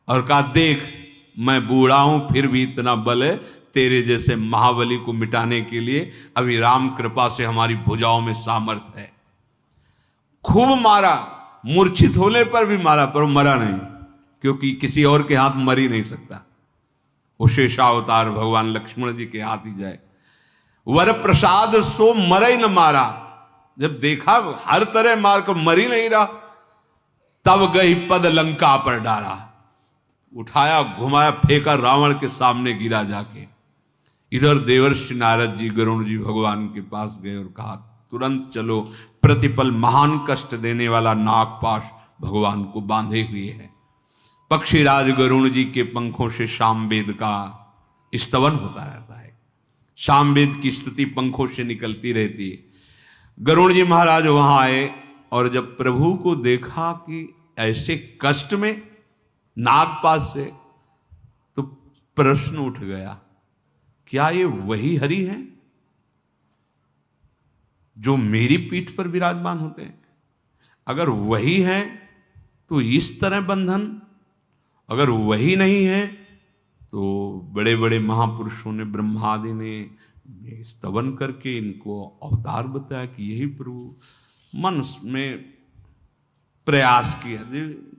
और कहा, देख मैं बूढ़ा हूं फिर भी इतना बल है, तेरे जैसे महाबली को मिटाने के लिए अभी राम कृपा से हमारी भुजाओं में सामर्थ्य है। खूब मारा, मूर्छित होने पर भी मारा, पर मरा नहीं, क्योंकि किसी और के हाथ मर ही नहीं सकता। वो शेषावतार भगवान लक्ष्मण जी के हाथ ही जाए। वर प्रसाद सो मरे न मारा। जब देखा हर तरह मार कर मर ही नहीं रहा, तब गई पद लंका पर डाला। उठाया, घुमाया, फेंका, रावण के सामने गिरा जाके। इधर देवर्षि नारद जी गरुण जी भगवान के पास गए और कहा, तुरंत चलो, प्रतिपल महान कष्ट देने वाला नागपाश भगवान को बांधे हुए है। पक्षीराज गरुण जी के पंखों से सामवेद का स्तवन होता रहता है, सामवेद की स्तुति पंखों से निकलती रहती है। गरुण जी महाराज वहां आए, और जब प्रभु को देखा कि ऐसे कष्ट में नागपाश से, तो प्रश्न उठ गया, क्या ये वही हरि है जो मेरी पीठ पर विराजमान होते हैं? अगर वही है तो इस तरह बंधन, अगर वही नहीं है तो बड़े बड़े महापुरुषों ने, ब्रह्मादि ने स्तवन करके इनको अवतार बताया कि यही प्रभु। मन में प्रयास किया,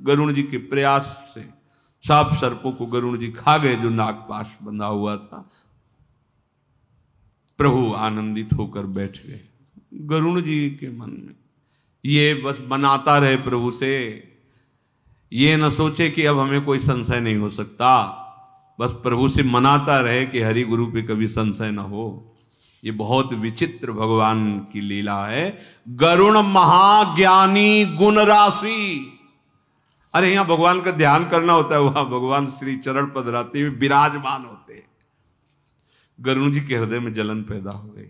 गरुण जी के प्रयास से साप सर्पों को गरुण जी खा गए जो नागपाश बंधा हुआ था। प्रभु आनंदित होकर बैठ गए। गरुण जी के मन में ये बस बनाता रहे प्रभु से, ये न सोचे कि अब हमें कोई संशय नहीं हो सकता, बस प्रभु से मनाता रहे कि हरि गुरु पे कभी संशय न हो। ये बहुत विचित्र भगवान की लीला है। गरुण महाज्ञानी गुण राशि। अरे यहां भगवान का ध्यान करना होता है, वहां भगवान श्री चरण पधराते हुए विराजमान होते हैं। गरुण जी के हृदय में जलन पैदा हो गई।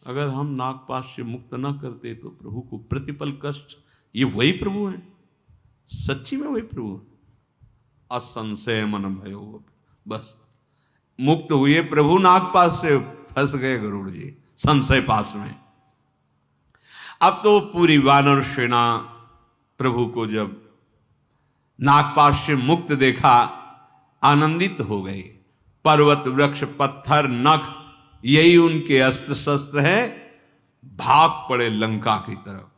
अगर हम नागपाश से मुक्त न करते तो प्रभु को प्रतिपल कष्ट, ये वही प्रभु है, सच्ची में वही प्रभु है। असंशय मन भयो, बस मुक्त हुए प्रभु नागपाश से, फंस गए गरुड़ जी संशय पास में। अब तो पूरी वानर सेना प्रभु को जब नागपाश से मुक्त देखा, आनंदित हो गई। पर्वत वृक्ष पत्थर नख यही उनके अस्त्र शस्त्र है, भाग पड़े लंका की तरफ।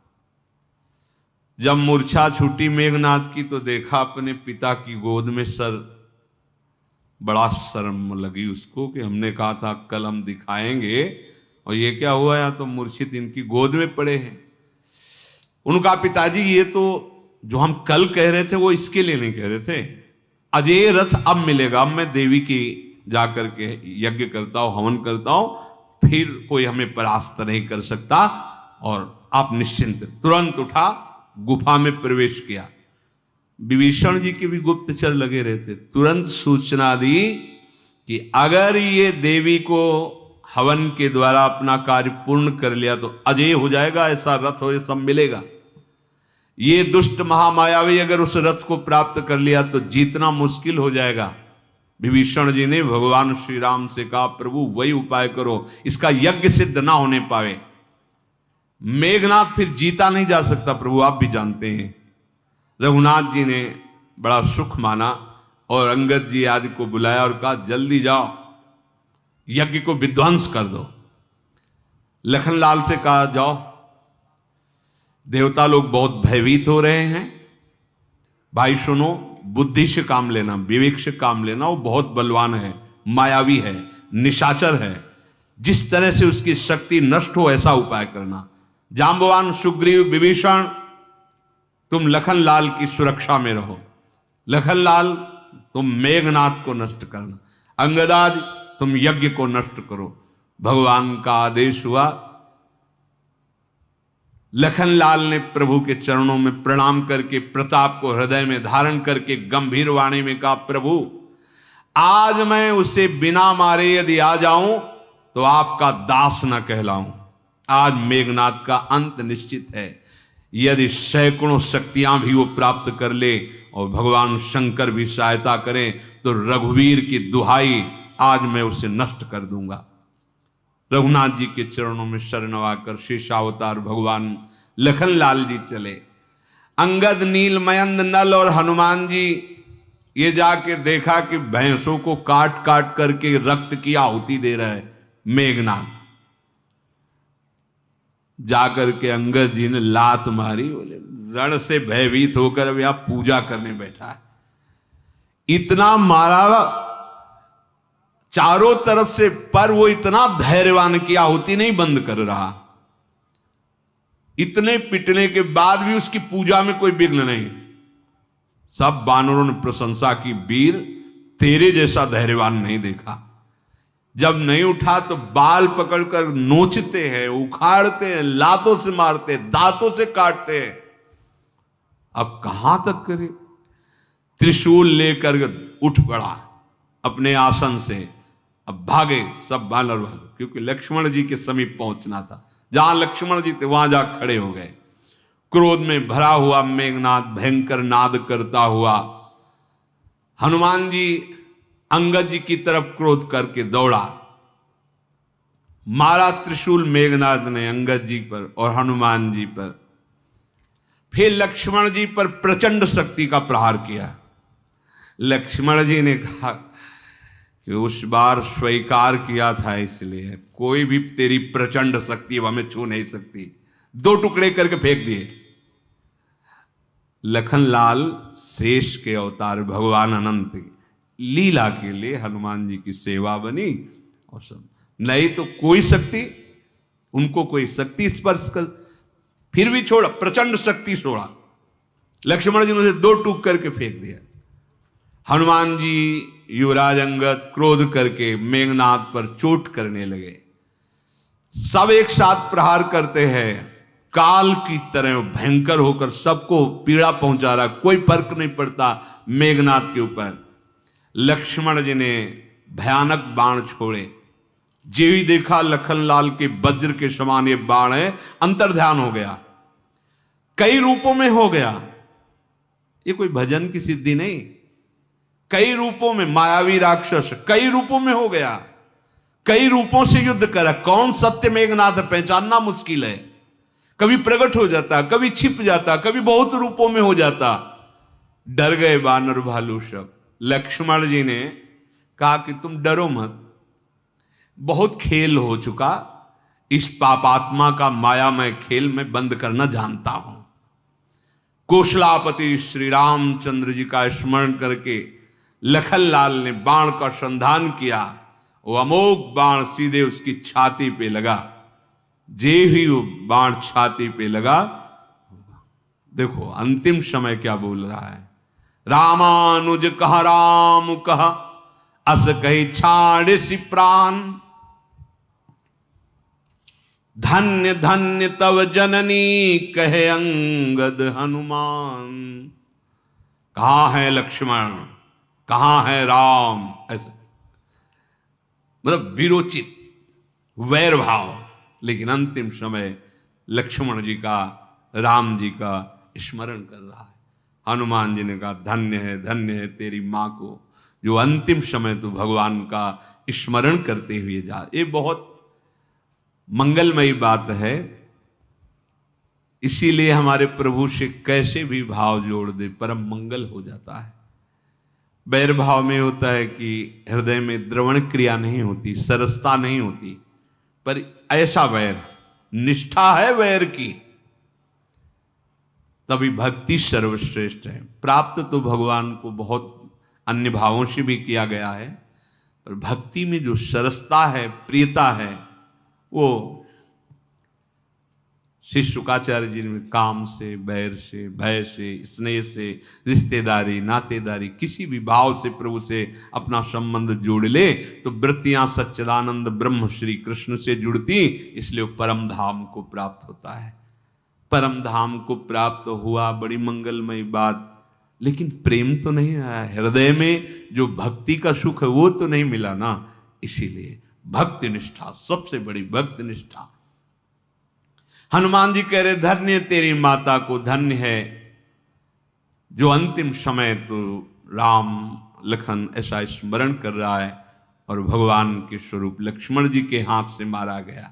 जब मूर्छा छूटी मेघनाथ की तो देखा अपने पिता की गोद में सर, बड़ा शर्म लगी उसको कि हमने कहा था कल हम दिखाएंगे, और ये क्या हुआ, या तो मूर्छित इनकी गोद में पड़े हैं। उनका पिताजी, ये तो जो हम कल कह रहे थे वो इसके लिए नहीं कह रहे थे, अजय रथ अब मिलेगा, अब मैं देवी की जाकर के यज्ञ करता हूं, हवन करता हूं, फिर कोई हमें परास्त नहीं कर सकता, और आप निश्चिंत। तुरंत उठा, गुफा में प्रवेश किया। विभीषण जी के भी गुप्तचर लगे रहते, तुरंत सूचना दी कि अगर ये देवी को हवन के द्वारा अपना कार्य पूर्ण कर लिया तो अजय हो जाएगा, ऐसा रथ हो, ये सब मिलेगा। ये दुष्ट महामायावी अगर उस रथ को प्राप्त कर लिया तो जीतना मुश्किल हो जाएगा। विभीषण जी ने भगवान श्री राम से कहा, प्रभु वही उपाय करो, इसका यज्ञ सिद्ध ना होने पावे। मेघनाथ फिर जीता नहीं जा सकता, प्रभु आप भी जानते हैं। रघुनाथ जी ने बड़ा सुख माना और अंगद जी आदि को बुलाया और कहा, जल्दी जाओ यज्ञ को विध्वंस कर दो। लखनलाल से कहा, जाओ, देवता लोग बहुत भयभीत हो रहे हैं, भाई सुनो, बुद्धि से काम लेना, विवेक से काम लेना, वो बहुत बलवान है, मायावी है, निशाचर है, जिस तरह से उसकी शक्ति नष्ट हो ऐसा उपाय करना। जाम्बवान, सुग्रीव, विभीषण, तुम लखनलाल की सुरक्षा में रहो। लखनलाल तुम मेघनाथ को नष्ट करना, अंगदादि तुम यज्ञ को नष्ट करो। भगवान का आदेश हुआ। लखनलाल ने प्रभु के चरणों में प्रणाम करके प्रताप को हृदय में धारण करके गंभीर वाणी में कहा, प्रभु आज मैं उसे बिना मारे यदि आ जाऊं तो आपका दास न कहलाऊं। आज मेघनाथ का अंत निश्चित है। यदि सैकड़ों शक्तियां भी वो प्राप्त कर ले और भगवान शंकर भी सहायता करें तो रघुवीर की दुहाई, आज मैं उसे नष्ट कर दूंगा। रघुनाथ जी के चरणों में शरणवाकर शेषावतार भगवान लखनलाल जी चले। अंगद, नीलमयंद, नल और हनुमान जी ये जाके देखा कि भैंसों को काट काट करके रक्त की आहुति दे रहा है मेघनाथ। जाकर के अंगद जी ने लात मारी, बोले रण से भयभीत होकर अब यहां पूजा करने बैठा है। इतना मारा चारों तरफ से, पर वो इतना धैर्यवान की आहुति नहीं बंद कर रहा। इतने पिटने के बाद भी उसकी पूजा में कोई विघ्न नहीं। सब बानरों ने प्रशंसा की, वीर तेरे जैसा धैर्यवान नहीं देखा। जब नहीं उठा तो बाल पकड़कर नोचते हैं, उखाड़ते हैं, लातों से मारते, दांतों से काटते हैं। अब कहां तक करे? त्रिशूल लेकर उठ पड़ा अपने आसन से। अब भागे सब बानर वाले, क्योंकि लक्ष्मण जी के समीप पहुंचना था। जहां लक्ष्मण जी थे वहां जा खड़े हो गए। क्रोध में भरा हुआ मेघनाथ भयंकर नाद करता हुआ हनुमान जी अंगद जी की तरफ क्रोध करके दौड़ा। मारा त्रिशूल मेघनाथ ने अंगद जी पर और हनुमान जी पर। फिर लक्ष्मण जी पर प्रचंड शक्ति का प्रहार किया। लक्ष्मण जी ने कहा कि उस बार स्वीकार किया था, इसलिए कोई भी तेरी प्रचंड शक्ति हमें छू नहीं सकती। दो टुकड़े करके फेंक दिए। लखनलाल शेष के अवतार भगवान अनंत लीला के लिए हनुमान जी की सेवा बनी और सब। नहीं तो कोई शक्ति, उनको कोई शक्ति स्पर्श कर, फिर भी छोड़ा, प्रचंड शक्ति छोड़ा। लक्ष्मण जी ने उसे दो टूक करके फेंक दिया। हनुमान जी युवराज अंगद क्रोध करके मेघनाथ पर चोट करने लगे। सब एक साथ प्रहार करते हैं, काल की तरह भयंकर होकर सबको पीड़ा पहुंचा रहा, कोई फर्क नहीं पड़ता मेघनाथ के ऊपर। लक्ष्मण जी ने भयानक बाण छोड़े। जो ही देखा लखनलाल के वज्र के समान ये बाण है, अंतर्ध्यान हो गया, कई रूपों में हो गया। ये कोई भजन की सिद्धि नहीं, कई रूपों में मायावी राक्षस कई रूपों में हो गया, कई रूपों से युद्ध करा। कौन सत्य मेघनाथ है पहचानना मुश्किल है। कभी प्रकट हो जाता, कभी छिप जाता, कभी बहुत रूपों में हो जाता। डर गए बानर भालू सब। लक्ष्मण जी ने कहा कि तुम डरो मत, बहुत खेल हो चुका, इस पापात्मा का मायामय खेल मैं बंद करना जानता हूं। कौशलापति श्री रामचंद्र जी का स्मरण करके लखनलाल ने बाण का संधान किया। वो अमोघ बाण सीधे उसकी छाती पे लगा। जे ही वो बाण छाती पे लगा, देखो अंतिम समय क्या बोल रहा है। रामानुज कहा राम कहा, अस कही छाड़ सी प्राण। धन्य धन्य तव जननी कहे अंगद हनुमान। कहाँ है लक्ष्मण, कहाँ है राम, ऐसा मतलब विरोचित वैर भाव। लेकिन अंतिम समय लक्ष्मण जी का, राम जी का स्मरण कर रहा है। हनुमान जी ने कहा धन्य है तेरी माँ को जो अंतिम समय तो भगवान का स्मरण करते हुए जा। ये बहुत मंगलमयी बात है। इसीलिए हमारे प्रभु से कैसे भी भाव जोड़ दे परम मंगल हो जाता है। वैर भाव में होता है कि हृदय में द्रवण क्रिया नहीं होती, सरसता नहीं होती, पर ऐसा वैर, निष्ठा है वैर की, तभी भक्ति सर्वश्रेष्ठ है। प्राप्त तो भगवान को बहुत अन्य भावों से भी किया गया है, पर भक्ति में जो सरसता है, प्रियता है, वो श्री शुकाचार्य जी ने काम से, बैर से, भय से, स्नेह से, रिश्तेदारी, नातेदारी, किसी भी भाव से प्रभु से अपना संबंध जोड़ ले तो वृत्तियां सच्चिदानंद ब्रह्म श्री कृष्ण से जुड़ती, इसलिए परम धाम को प्राप्त होता है। परम धाम को प्राप्त हुआ, बड़ी मंगलमयी बात, लेकिन प्रेम तो नहीं आया हृदय में, जो भक्ति का सुख है वो तो नहीं मिला ना। इसीलिए भक्ति निष्ठा, सबसे बड़ी भक्ति निष्ठा। हनुमान जी कह रहे धन्य तेरी माता को, धन्य है जो अंतिम समय तो राम लखन ऐसा स्मरण कर रहा है और भगवान के स्वरूप लक्ष्मण जी के हाथ से मारा गया।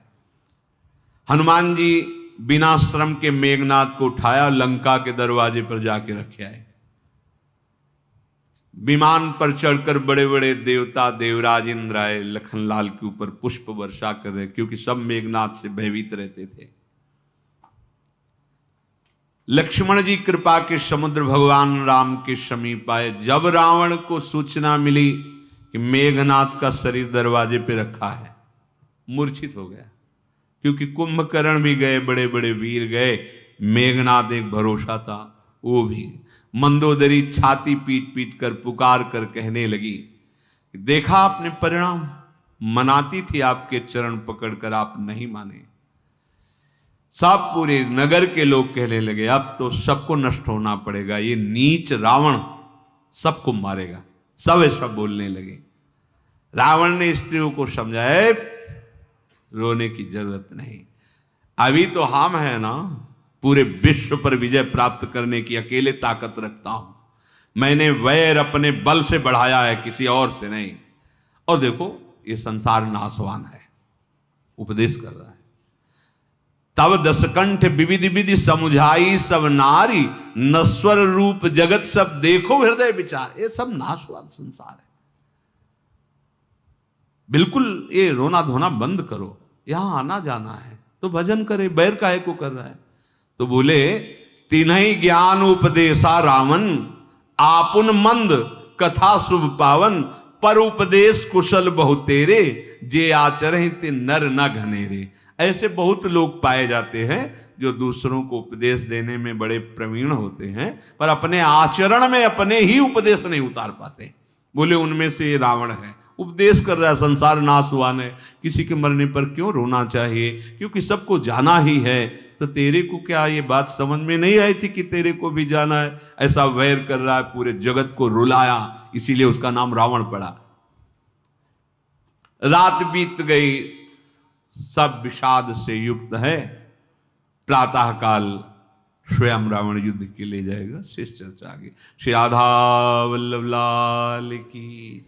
हनुमान जी बिना श्रम के मेघनाद को उठाया, लंका के दरवाजे पर जाके रखे आए। विमान पर चढ़कर बड़े बड़े देवता देवराज इंद्र आए, लखनलाल के ऊपर पुष्प वर्षा कर रहे, क्योंकि सब मेघनाद से भयभीत रहते थे। लक्ष्मण जी कृपा के समुद्र भगवान राम के समीप आए। जब रावण को सूचना मिली कि मेघनाद का शरीर दरवाजे पे रखा है, मूर्छित हो गया, क्योंकि कुंभकर्ण भी गए, बड़े बड़े वीर गए, मेघनाद एक भरोसा था, वो भी। मंदोदरी छाती पीट पीट कर पुकार कर कहने लगी, देखा आपने परिणाम, मनाती थी आपके चरण पकड़कर, आप नहीं माने। सब पूरे नगर के लोग कहने लगे अब तो सबको नष्ट होना पड़ेगा, ये नीच रावण सबको मारेगा। सब ऐसा बोलने लगे। रावण ने स्त्रियों को समझाया रोने की जरूरत नहीं, अभी तो हम है ना, पूरे विश्व पर विजय प्राप्त करने की अकेले ताकत रखता हूं। मैंने वैर अपने बल से बढ़ाया है, किसी और से नहीं। और देखो ये संसार नाशवान है, उपदेश कर रहा है। तब दसकंठ विविधि विधि समुझाई सब नारी, नश्वर रूप जगत सब देखो हृदय विचार। ये सब नाशवान संसार है, बिल्कुल ये रोना धोना बंद करो, यहां आना जाना है तो भजन करे, बैर काहे को कर रहा है। तो बोले तिन्हि ज्ञान उपदेशा रावण, आपुन मंद कथा शुभ पावन, पर उपदेश कुशल बहुतेरे, जे आचरहि ते नर न घनेरे। ऐसे बहुत लोग पाए जाते हैं जो दूसरों को उपदेश देने में बड़े प्रवीण होते हैं, पर अपने आचरण में अपने ही उपदेश नहीं उतार पाते। बोले उनमें से रावण है, उपदेश कर रहा है संसार नाशवान है, किसी के मरने पर क्यों रोना चाहिए, क्योंकि सबको जाना ही है। तो तेरे को क्या ये बात समझ में नहीं आई थी कि तेरे को भी जाना है? ऐसा वैर कर रहा है, पूरे जगत को रुलाया, इसीलिए उसका नाम रावण पड़ा। रात बीत गई, सब विषाद से युक्त है। प्रातः काल स्वयं रावण युद्ध के लिए जाएगा। शेष चर्चा आगे। श्री राधा वल्लभ लाल की।